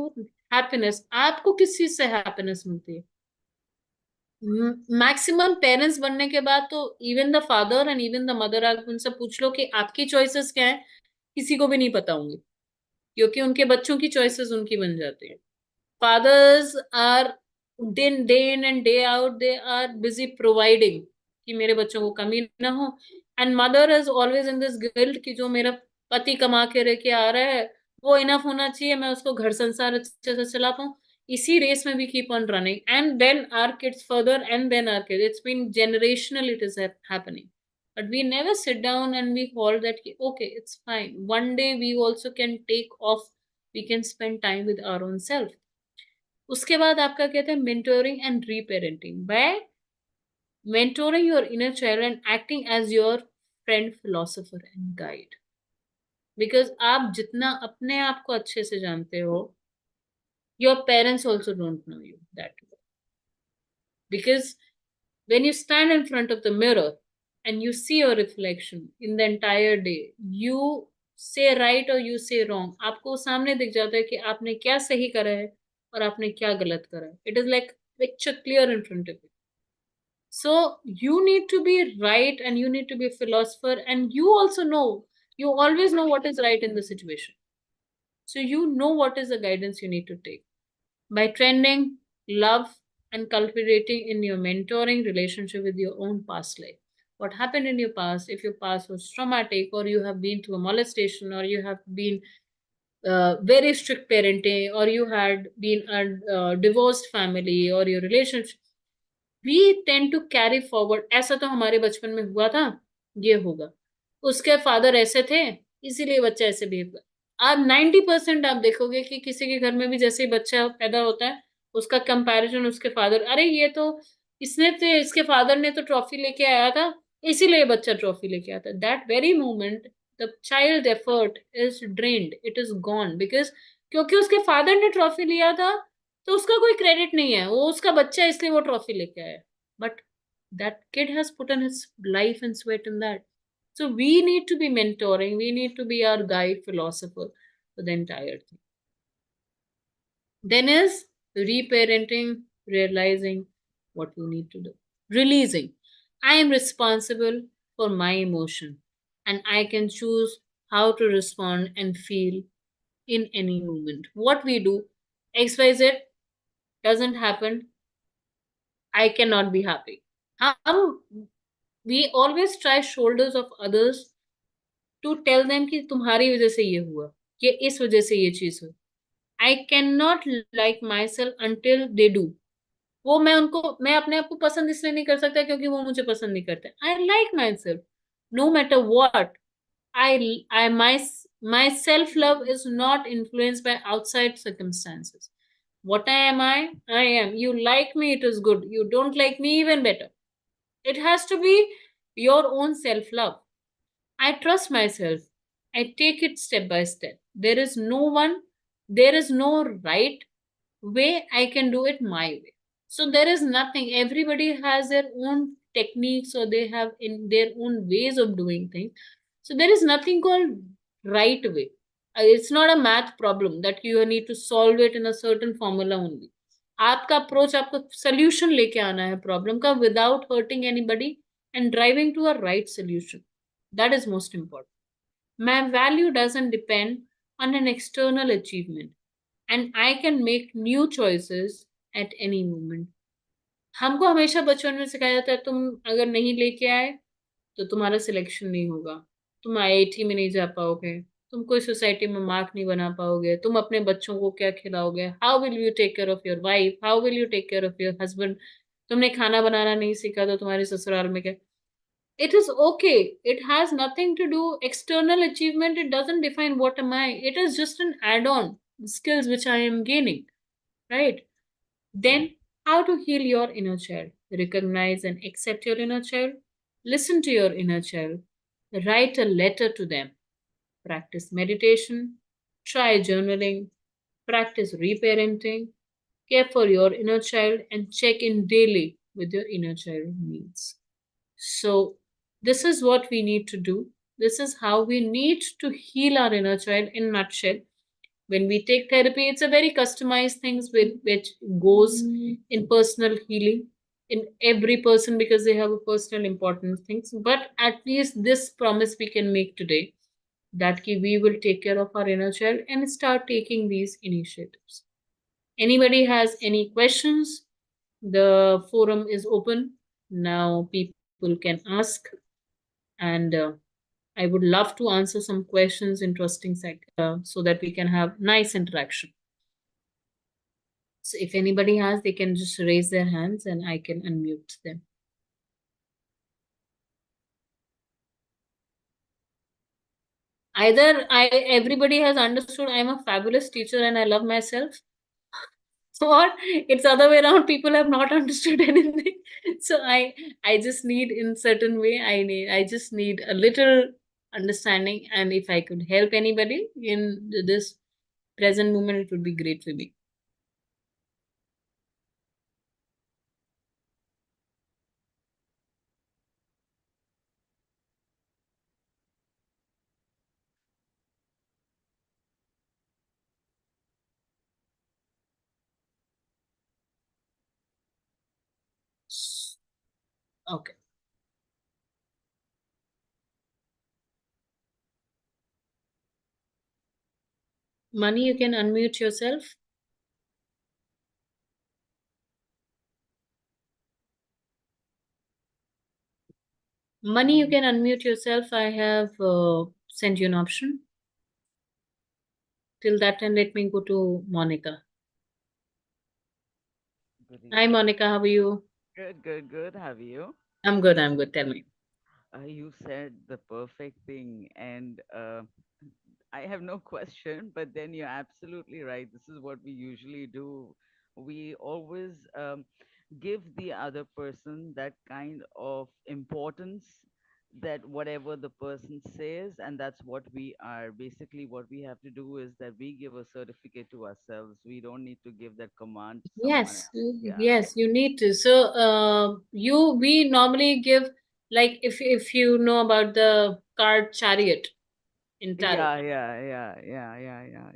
happiness. आपको किस चीज से happiness मिलती है? Maximum parents बनने के बाद तो even the father and even the mother, आप उनसे पूछ लो कि आपकी चॉइसेस क्या है, किसी को भी नहीं पता होंगी, क्योंकि उनके बच्चों की चॉइसेस उनकी बन जाती है. फादर्स आर दिन day in and day out they are busy providing कि मेरे बच्चों को कमी ना हो. And mother is always in this guilt कि जो मेरा पति कमा के रह के आ रहा है वो इनफ होना चाहिए, मैं उसको घर संसार अच्छे से चला पाऊं. इसी रेस में भी keep on running, and then are kids further, and then are kids, it's been generational, it is happening. But we never sit down and we call that, okay, it's fine. One day we also can take off. We can spend time with our own self. उसके बाद आपका कहते हैं mentoring and reparenting. By mentoring your inner child and acting as your friend, philosopher and guide. Because आप जितना अपने आप को अच्छे से जानते हो, your parents also don't know you that well. Because when you stand in front of the mirror and you see your reflection in the entire day, you say right or you say wrong. आपको सामने दिख जाता है कि आपने क्या सही करा है और आपने क्या गलत करा है. It is like picture clear in front of you. So you need to be right and you need to be a philosopher, and you also know, you always know what is right in the situation. So you know what is the guidance you need to take. By trending, love, and cultivating in your mentoring relationship with your own past life. What happened in your past, if your past was traumatic, or you have been through a molestation, or you have been very strict parenting, or you had been a divorced family, or your relationship, we tend to carry forward. ऐसा तो हमारे बचपन में हुआ था, ये होगा, उसके फादर ऐसे थे इसीलिए बच्चा ऐसे बिहेव कर. आप 90% आप देखोगे कि किसी के घर में भी जैसे ही बच्चा पैदा होता है, उसका कंपैरिजन उसके फादर, अरे ये तो इसने तो, इसके फादर ने तो ट्रॉफी लेके आया था इसीलिए बच्चा ट्रॉफी लेके आता है. That very moment the child effort is drained, it is gone, because क्योंकि उसके फादर ने ट्रॉफी लिया था तो उसका कोई क्रेडिट नहीं है, वो उसका बच्चा है इसलिए वो ट्रॉफी लेके आया. But that kid has put in his life and sweat in that. So we need to be mentoring, we need to be our guide, philosopher for the entire thing. Then is reparenting, realizing what we need to do, releasing. I am responsible for my emotion and I can choose how to respond and feel in any moment. What we do, XYZ doesn't happen, I cannot be happy. We always try shoulders of others to tell them कि तुम्हारी वजह से ये हुआ, कि इस वजह से ये चीज हुई. I cannot like myself until they do. वो मैं अपने आप को पसंद इसलिए नहीं कर सकता क्योंकि वो मुझे पसंद नहीं करते. I like myself no matter what. My self love is not influenced by outside circumstances. What I am. You like me, it is good. You don't like me, even better. It has to be your own self love. I trust myself. I take it step by step. There is no right way. I can do it my way. So there is nothing. Everybody has their own techniques or they have in their own ways of doing things. So there is nothing called right way. It's not a math problem that you need to solve it in a certain formula only. आपका approach, आपको solution लेके आना है problem का without hurting anybody and driving to a right solution. That is most important. My value doesn't depend on an external achievement, and I can make new choices at any moment. हमको हमेशा बचपन में सिखाया जाता है तुम अगर नहीं लेके आए तो तुम्हारा सिलेक्शन नहीं होगा, तुम आईआईटी में नहीं जा पाओगे, तुम कोई सोसाइटी में मार्क नहीं बना पाओगे, तुम अपने बच्चों को क्या खिलाओगे, how will you take care of your wife, how will you take care of your husband, तुमने खाना बनाना नहीं सीखा तो तुम्हारे ससुराल में क्या. It is okay. It has nothing to do external achievement. It doesn't define what am I. It is just an add-on skills which I am gaining, right? Then how to heal your inner child. Recognize and accept your inner child. Listen to your inner child. Write a letter to them. Practice meditation. Try journaling. Practice reparenting. Care for your inner child and check in daily with your inner child needs. So this is what we need to do. This is how we need to heal our inner child in nutshell. When we take therapy, it's a very customized things with which goes in personal healing in every person because they have a personal important things. But at least this promise we can make today that we will take care of our inner child and start taking these initiatives. Anybody has any questions? The forum is open. Now people can ask, and I would love to answer some questions, interesting so that we can have nice interaction. So if anybody has, they can just raise their hands and I can unmute them. Either everybody has understood I'm a fabulous teacher and I love myself, or it's other way around, people have not understood anything. So I just need in certain way, I just need a little understanding, and if I could help anybody in this present moment, it would be great for me. Okay. Money, you can unmute yourself. Money, you can unmute yourself. I have sent you an option. Till that time, let me go to Monica. Good Hi, evening. Monica. How are you? Good, good, good. Have you? I'm good. I'm good. Tell me. You said the perfect thing, and I have no question, but then you're absolutely right. This is what we usually do. We always give the other person that kind of importance that whatever the person says, and that's what we are. Basically, what we have to do is that we give a certificate to ourselves. We don't need to give that command to someone Yes, else. Yeah. yes, you need to. So, we normally give, like, if you know about the card chariot in tarot.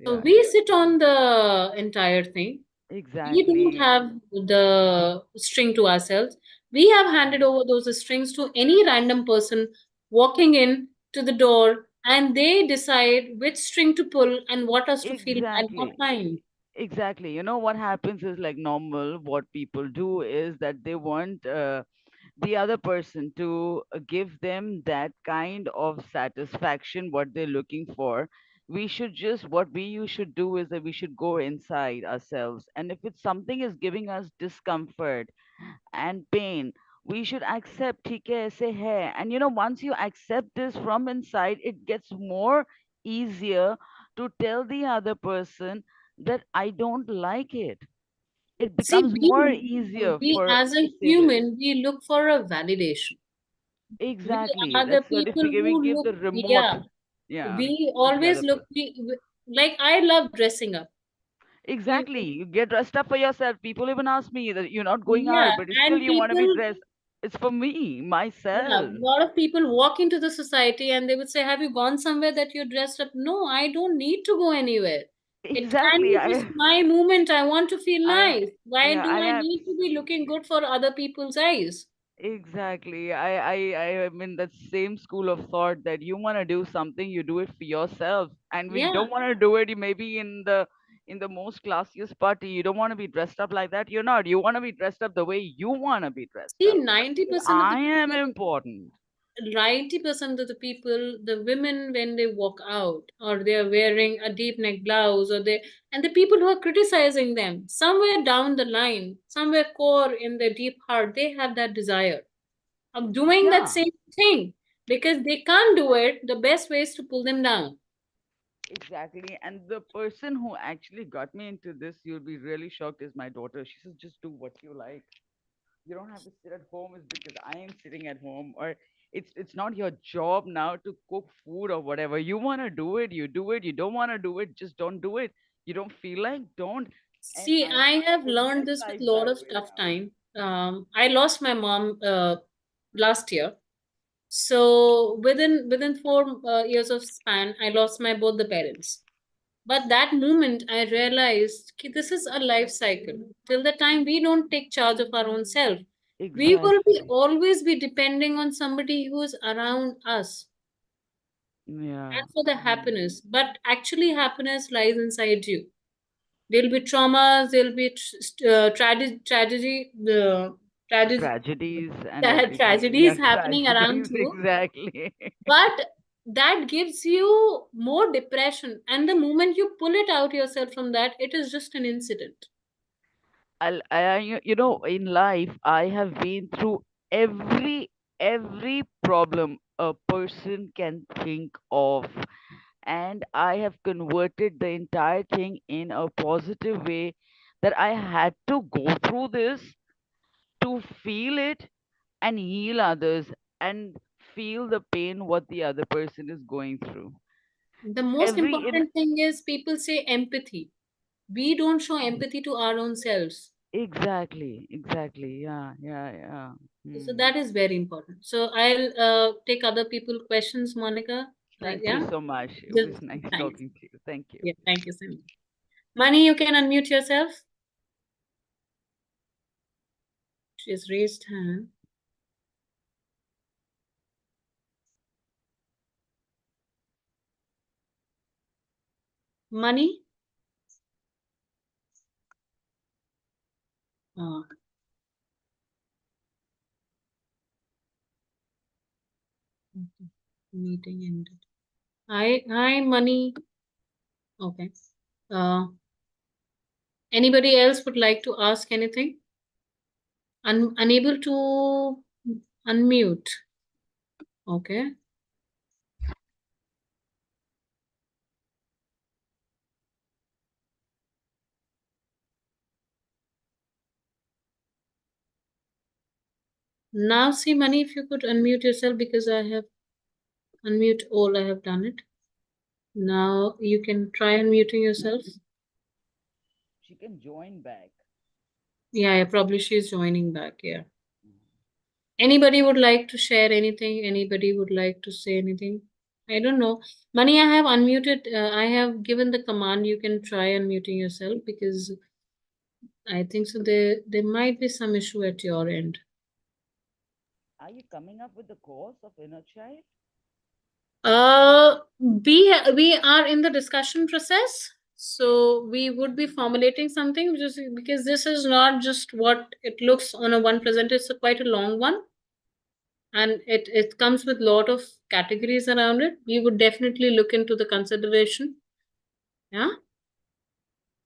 So Yeah. we sit on the entire thing. We don't Exactly. have the string to ourselves. We have handed over those strings to any random person walking in to the door, and they decide which string to pull and what us to feel at what Exactly. time. Exactly. You know what happens is like normal, what people do is that they want the other person to give them that kind of satisfaction, what they're looking for. We should just, what we you should do is that we should go inside ourselves. And if it's something is giving us discomfort, and pain, we should accept ठीक है ऐसे है. And you know, once you accept this from inside, it gets more easier to tell the other person that I don't like it. It See, becomes more easier we for as a to say this. human, we look for a validation. We Exactly, are the that people certificate we who give look, the remote, yeah, yeah, we to the always other look, person. like I love dressing up. We, Exactly, you get dressed up for yourself. People even ask me that you're not going yeah, out, but still and you want to be people, dressed. It's for me, yeah, a myself. lot of people walk into the society and they would say, have you gone somewhere that you're dressed up? No, I don't need to go anywhere. It can Exactly, be just my movement. I want to feel I, nice. Why yeah, do I I need to be looking absolutely. good for other people's eyes? Exactly. I am in that same school of thought that you want to do something, you do it for yourself. And when you Yeah. don't want to do it, you maybe in the most classiest party, you don't want to be dressed up like that. You're not. You want to be dressed up the way you want to be dressed See, up. But still, 90% of the I am people, important. 90% of the people, the women, when they walk out, or they are wearing a deep neck blouse, and the people who are criticizing them, somewhere down the line, somewhere core in their deep heart, they have that desire of doing that Yeah, same thing because they can't do it. The best way is to pull them down. exactly. And the person who actually got me into this, you'll be really shocked, is my daughter. She says, just do what you like. You don't have to sit at home, is because I am sitting at home, or it's not your job now to cook food or whatever. You want to do it, you do it. You don't want to do it, just don't do it. You don't feel like, don't. And See, I I have started learned living this with life a lot that of way tough now. time. I lost my mom last year. So within 4 years of span, I lost my both the parents. But that moment I realized that this is a life cycle. Till the time we don't take charge of our own self, we will be Exactly. always be depending on somebody who is around us Yeah. and for the happiness. But actually happiness lies inside you. There'll be traumas, there'll be tragedy, tragedy, Tragedies and everything. Yeah, tragedies happening around tragedies, you, exactly. but that gives you more depression, and the moment you pull it out yourself from that, it is just an incident. In life, I have been through every problem a person can think of, and I have converted the entire thing in a positive way, that I had to go through this to feel it and heal others and feel the pain what the other person is going through. The most Every in important thing is people say empathy. We don't show empathy to our own selves. exactly. Yeah. So Hmm. that is very important. So I'll take other people questions, Monica. Thank you Yeah. so much. It Just was nice thanks. talking to you. Thank you. Yeah, thank you so much. Money, you can unmute yourself. She's raised hand. Money. Oh, okay. Meeting ended. Hi, Money. Okay. Uh, Anybody else would like to ask anything? Unable to unmute. Okay. Now see, Money, if you could unmute yourself, because I have unmute all, I have done it. Now you can try unmuting yourself. She can join back. Yeah, probably she's joining back. Yeah. Anybody would like to share anything? Anybody would like to say anything? I don't know. Money, I have unmuted. I have given the command. You can try unmuting yourself, because I think so. There might be some issue at your end. Are you coming up with the course of inner child? We are in the discussion process, so we would be formulating something, just because this is not just what it looks on a one present. It's quite a long one, and it comes with lot of categories around it. We would definitely look into the consideration. Yeah,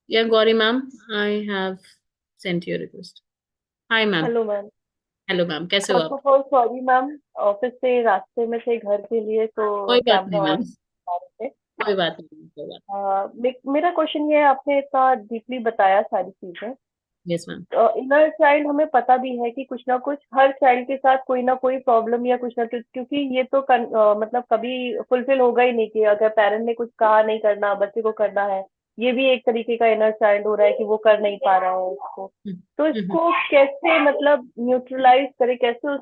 yeah, Gauri ma'am, I have sent you a request. Hi ma'am. Hello ma'am. Hello ma'am, कैसे हो first आप? Of all sorry ma'am, office से रास्ते में थे घर के लिए तो कोई बात नहीं कैमरा ऑन मैम, आ रहे थे। कोई बात नहीं, कोई बात। मेरा क्वेश्चन ये है, आपने इतना डीपली बताया सारी चीजें। Yes ma'am. इनर चाइल्ड हमें पता भी है कि कुछ ना कुछ हर चाइल्ड के साथ कोई ना कोई प्रॉब्लम या कुछ ना कुछ, क्योंकि ये तो मतलब कभी फुलफिल होगा ही नहीं कि अगर पेरेंट ने कुछ कहा नहीं करना बच्चे को करना है। ये भी एक तरीके का इनर चाइल्ड हो रहा है कि वो कर नहीं पा रहा है इसको। तो इसको कैसे मतलब न्यूट्रलाइज करे, कैसे उस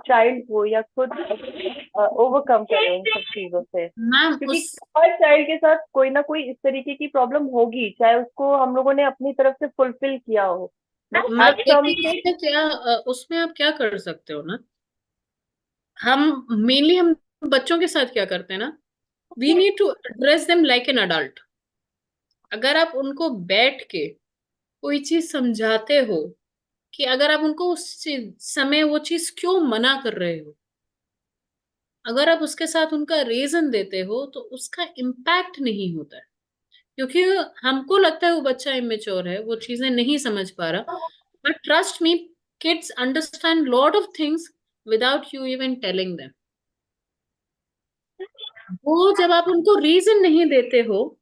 चाइल्ड को या खुद ओवरकम करे उन सब चीजों से, मैम क्योंकि उस हर चाइल्ड के साथ कोई ना कोई इस तरीके की प्रॉब्लम होगी, चाहे उसको हम लोगों ने अपनी तरफ से फुलफिल किया हो। बट एट सम देखिए उसमें क्या उसमें आप क्या कर सकते हो ना, हम बच्चों के साथ क्या करते हैं ना, we need to address them like an adult. अगर आप उनको बैठ के कोई चीज समझाते हो, कि अगर आप उनको समय वो चीज क्यों मना कर रहे हो, अगर आप उसके साथ उनका रीजन देते हो, तो उसका इम्पैक्ट नहीं होता है। क्योंकि हमको लगता है वो बच्चा इमेच्योर है, वो चीजें नहीं समझ पा रहा, but trust me, kids understand lot of things without you even telling them. वो जब आप उनको रीजन नहीं देते हो,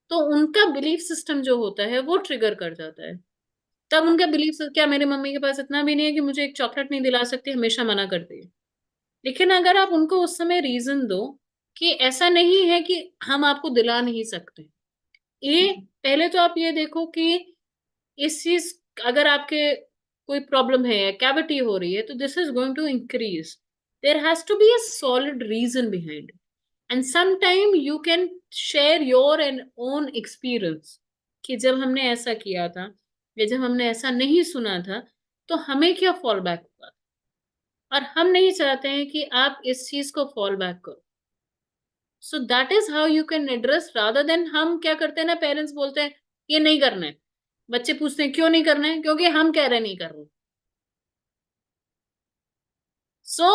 तो उनका बिलीफ सिस्टम जो होता है वो ट्रिगर कर जाता है। तब उनका बिलीफ, क्या मेरी मम्मी के पास इतना भी नहीं है कि मुझे एक चॉकलेट नहीं दिला सकती, हमेशा मना करती है। लेकिन अगर आप उनको उस समय रीजन दो कि ऐसा नहीं है कि हम आपको दिला नहीं सकते, ये पहले तो आप ये देखो कि इस चीज, अगर आपके कोई प्रॉब्लम है, कैविटी हो रही है, तो this is going to increase. There has to be a solid reason behind it. And some time you can share your and own experience कि जब हमने ऐसा किया था या जब हमने ऐसा नहीं सुना था तो हमें क्या फॉल बैक हुआ. और हम नहीं चाहते हैं कि आप इस चीज को फॉल बैक करो. सो that is how you can address, rather than हम क्या करते हैं ना, पेरेंट्स बोलते हैं ये नहीं करना है, बच्चे पूछते हैं क्यों नहीं करना है, क्योंकि हम कह रहे हैं नहीं कर रहे. सो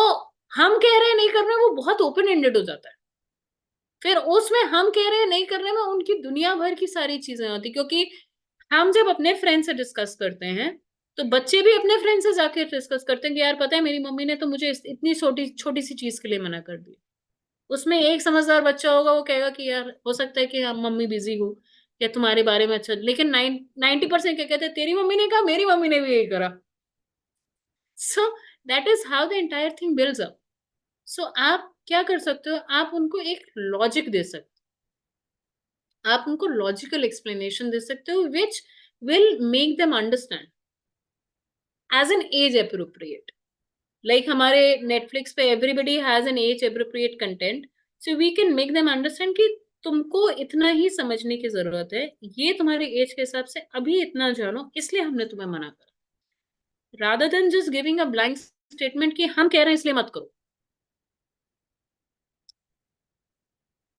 हम कह रहे हैं नहीं करना है, वो बहुत ओपन एंडेड हो जाता है. फिर उसमें हम कह रहे हैं नहीं करने में उनकी दुनिया भर की सारी चीजें होती, क्योंकि हम जब अपने फ्रेंड से डिस्कस करते हैं तो बच्चे भी अपने फ्रेंड से जाके डिस्कस करते हैं कि यार पता है मेरी मम्मी ने तो मुझे इतनी छोटी छोटी सी चीज के लिए मना कर दी. उसमें एक समझदार बच्चा होगा, वो कहेगा कि यार हो सकता है कि हम मम्मी बिजी हो या तुम्हारे बारे में अच्छा, लेकिन 90% क्या कहते हैं, तेरी मम्मी ने कहा मेरी मम्मी ने भी यही करा. So that is how the entire thing builds up. So आप क्या कर सकते हो, आप उनको एक लॉजिक दे सकते हो, आप उनको लॉजिकल एक्सप्लेनेशन दे सकते हो which will make them understand as an age appropriate. Like हमारे नेटफ्लिक्स पे everybody has an age appropriate content, so we can make them understand कि तुमको इतना ही समझने की जरूरत है, ये तुम्हारे एज के हिसाब से अभी इतना जानो, इसलिए हमने तुम्हें मना करा, rather than just giving a blank statement कि हम कह रहे हैं इसलिए मत करो.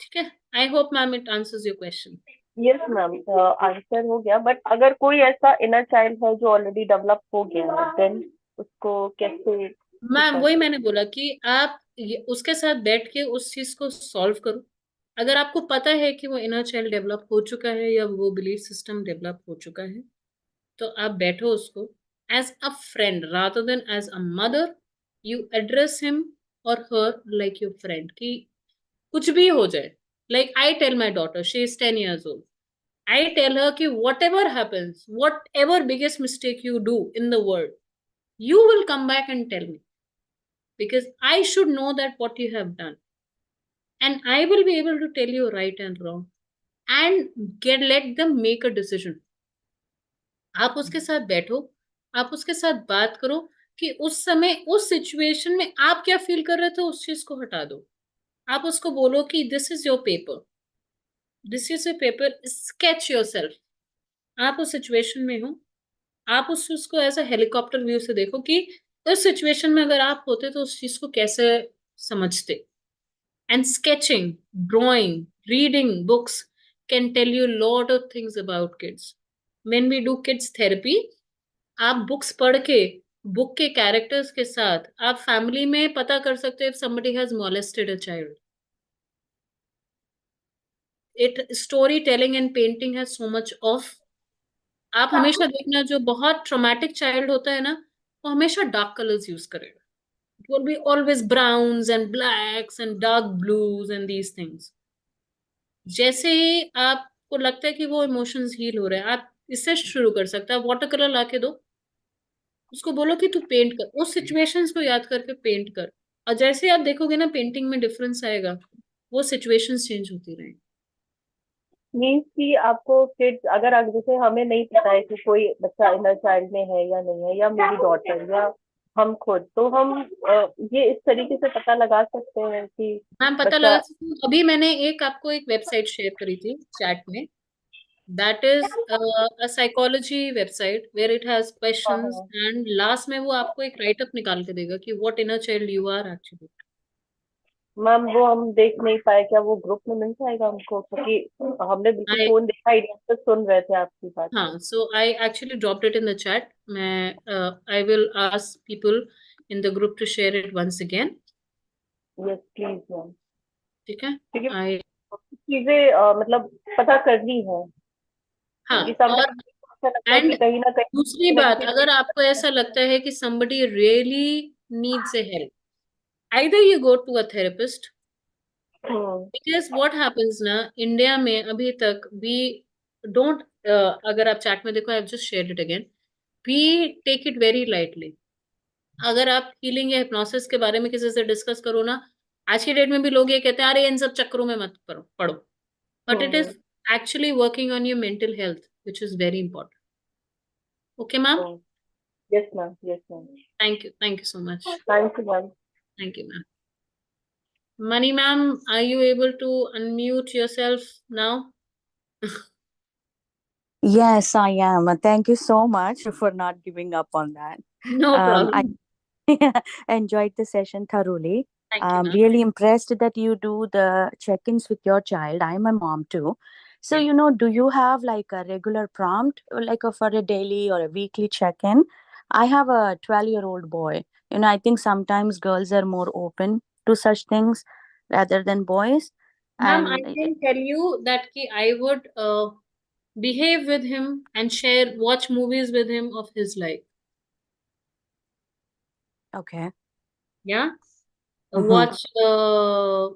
ठीक है, I hope ma'am it answers your question. Yes ma'am, answer हो गया, बट अगर कोई ऐसा इनर चाइल्ड है जो ऑलरेडी डेवलप हो गया है, देन उसको कैसे ठीक मैम कर वही सकते? मैंने बोला कि आप उसके साथ बैठ के उस चीज को सॉल्व करो. अगर आपको पता है कि वो इनर चाइल्ड डेवलप हो चुका है या वो बिलीफ सिस्टम डेवलप हो चुका है, तो आप बैठो उसको as a friend rather than as a mother. You address him और हर लाइक योर फ्रेंड कि कुछ भी हो जाए. Like I tell my daughter, she is 10 years old. I tell her कि whatever happens, whatever biggest mistake you do in the world, you will come back and tell me, because I should know that what you have done, and I will be able to tell you right and wrong, and get let them make a decision. आप उसके साथ बैठो, आप उसके साथ बात करो कि उस समय उस सिचुएशन में आप क्या फील कर रहे थे, उस चीज को हटा दो. आप उसको बोलो कि this is your paper, this is your paper, sketch your self. आप उस सिचुएशन में हो, आप उस चीज को ऐसा हेलीकॉप्टर व्यू से देखो कि उस सिचुएशन में अगर आप होते तो उस चीज को कैसे समझते. And sketching, drawing, reading books can tell you lot of things about kids. When we do kids therapy, आप बुक्स पढ़ के बुक के कैरेक्टर्स के साथ आप फैमिली में पता कर सकते हो if somebody has molested a child. It story telling and painting has so much of. आप हमेशा देखना जो बहुत ट्रॉमेटिक चाइल्ड होता है ना, वो हमेशा डार्क कलर्स यूज करेगा. It will be always browns and blacks and dark blues and these things. जैसे ही आपको लगता है कि वो इमोशंस हील हो रहे हैं, आप इससे शुरू कर सकते हैं. आप वाटर कलर लाके दो, उसको बोलो कि तू पेंट कर, उस सिचुएशंस को याद करके पेंट कर. और जैसे आप देखोगे ना पेंटिंग में डिफरेंस आएगा, वो सिचुएशंस चेंज होती रहेंगी. मीन्स कि आपको किड्स, अगर जैसे हमें नहीं पता है कि कोई बच्चा इनर चाइल्ड में है या नहीं है, या मेरी डॉटर या हम खुद, तो हम ये इस तरीके से पता लगा सकते हैं कि मैम पता बच्चा। लगा सकती हूँ. अभी मैंने आपको एक वेबसाइट शेयर करी थी चैट में. That is a psychology website where it has हाँ questions, हाँ and last में वो आपको एक राइट अप निकाल के देगा कि what inner child you are actually. Ma'am, वो हम देख नहीं पाए, क्या वो ग्रुप में मिल जाएगा हमको? क्योंकि हमने बिल्कुल I फोन देखा ही नहीं, हम तो सुन रहे थे आपकी बात. हाँ, so I actually dropped it in the chat. मैं I will ask people in the group to share it once again. Yes please ma'am, ठीक है. क्योंकि I चीजें मतलब पता करनी है, हाँ. क्योंकि और समटाइम ऐसा लगता है कि एंड कहीं ना दूसरी कहीं बात, नेगेटिव अगर आपको ऐसा लगता है कि somebody really needs a help, either you go to a therapist. चीज. Because what happens ना, इंडिया में अभी तक we don't अगर आप चैट में देखो, I've just shared it again, we take it very lightly. अगर आप हीलिंग या हिप्नोसिस के बारे में किसी से डिस्कस करो ना, आज की डेट में भी लोग ये कहते हैं अरे इन सब चक्करों में मत पढ़ो. But it is actually working on your mental health, which is very important. Okay ma'am. Yes, ma'am. Yes, ma'am. Thank you. Thank you so much. Thank you, ma'am. Thank you, ma'am. Money, ma'am, are you able to unmute yourself now? Yes, I am. Thank you so much for not giving up on that. No I problem. enjoyed the session thoroughly. Thank you, ma'am. Really impressed that you do the check-ins with your child. I'm a mom too. So, Yeah. do you have like a regular prompt, like for a daily or a weekly check-in? I have a 12-year-old boy. I think sometimes girls are more open to such things rather than boys. Ma'am, I And can tell you that I would behave with him and watch movies with him of his life. okay. Yeah. Mm-hmm. Watch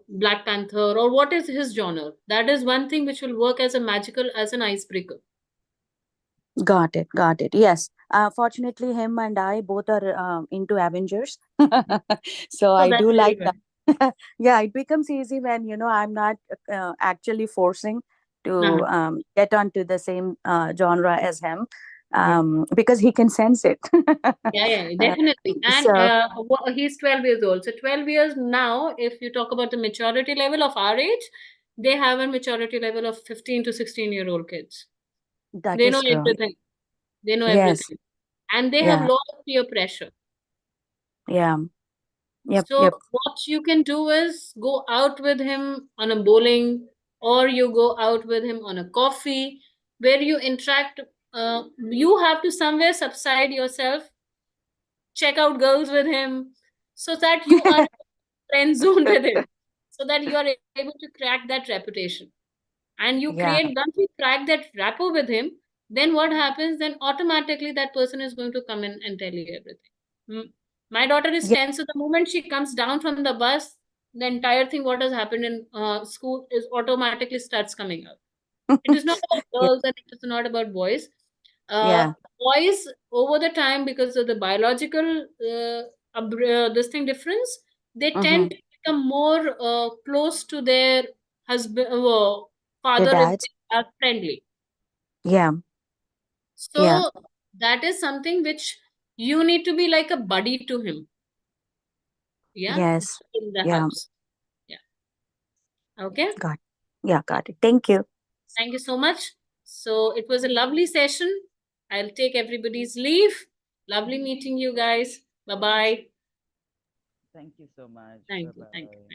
Black Panther or what is his genre. That is one thing which will work as an icebreaker. Got it. Got it. Yes. Fortunately, him and I both are into Avengers. So So I that's do very like good. that. Yeah, it becomes easy when, I'm not actually forcing Uh-huh. to get onto the same genre as him Yeah. because he can sense it. Yeah, Uh, definitely. And so, he's 12 years old. So 12 years now, if you talk about the maturity level of our age, they have a maturity level of 15 to 16-year-old kids. that They know is true. everything. They know Yes. everything. And they have Yeah. lot of peer pressure. Yeah. Yep. So Yep. what you can do is go out with him on a bowling, or you go out with him on a coffee, where you interact. You have to somewhere subside yourself, check out girls with him, so that you are friend zone with him, so that you are able to crack that reputation. And you Yeah. create, once you crack that rapport with him, then what happens? Then automatically that person is going to come in and tell you everything. My daughter is Yeah. 10, so the moment she comes down from the bus, the entire thing what has happened in school is automatically starts coming out. It is not about Yeah. girls and it is not about boys. Uh, Yeah. Boys, over the time, because of the biological this thing difference, they Mm-hmm. tend to become more close to their husband, The father, if dads. they are friendly. Yeah. Yeah. So that is something which you need to be like a buddy to him. Yeah, Yes. in the Yeah. house. Yeah. Okay. Got. Yeah. Got it. Thank you. Thank you so much. So it was a lovely session. I'll take everybody's leave. Lovely meeting you guys. Bye bye. Thank you so much. Thank you. Thank you. Bye-bye.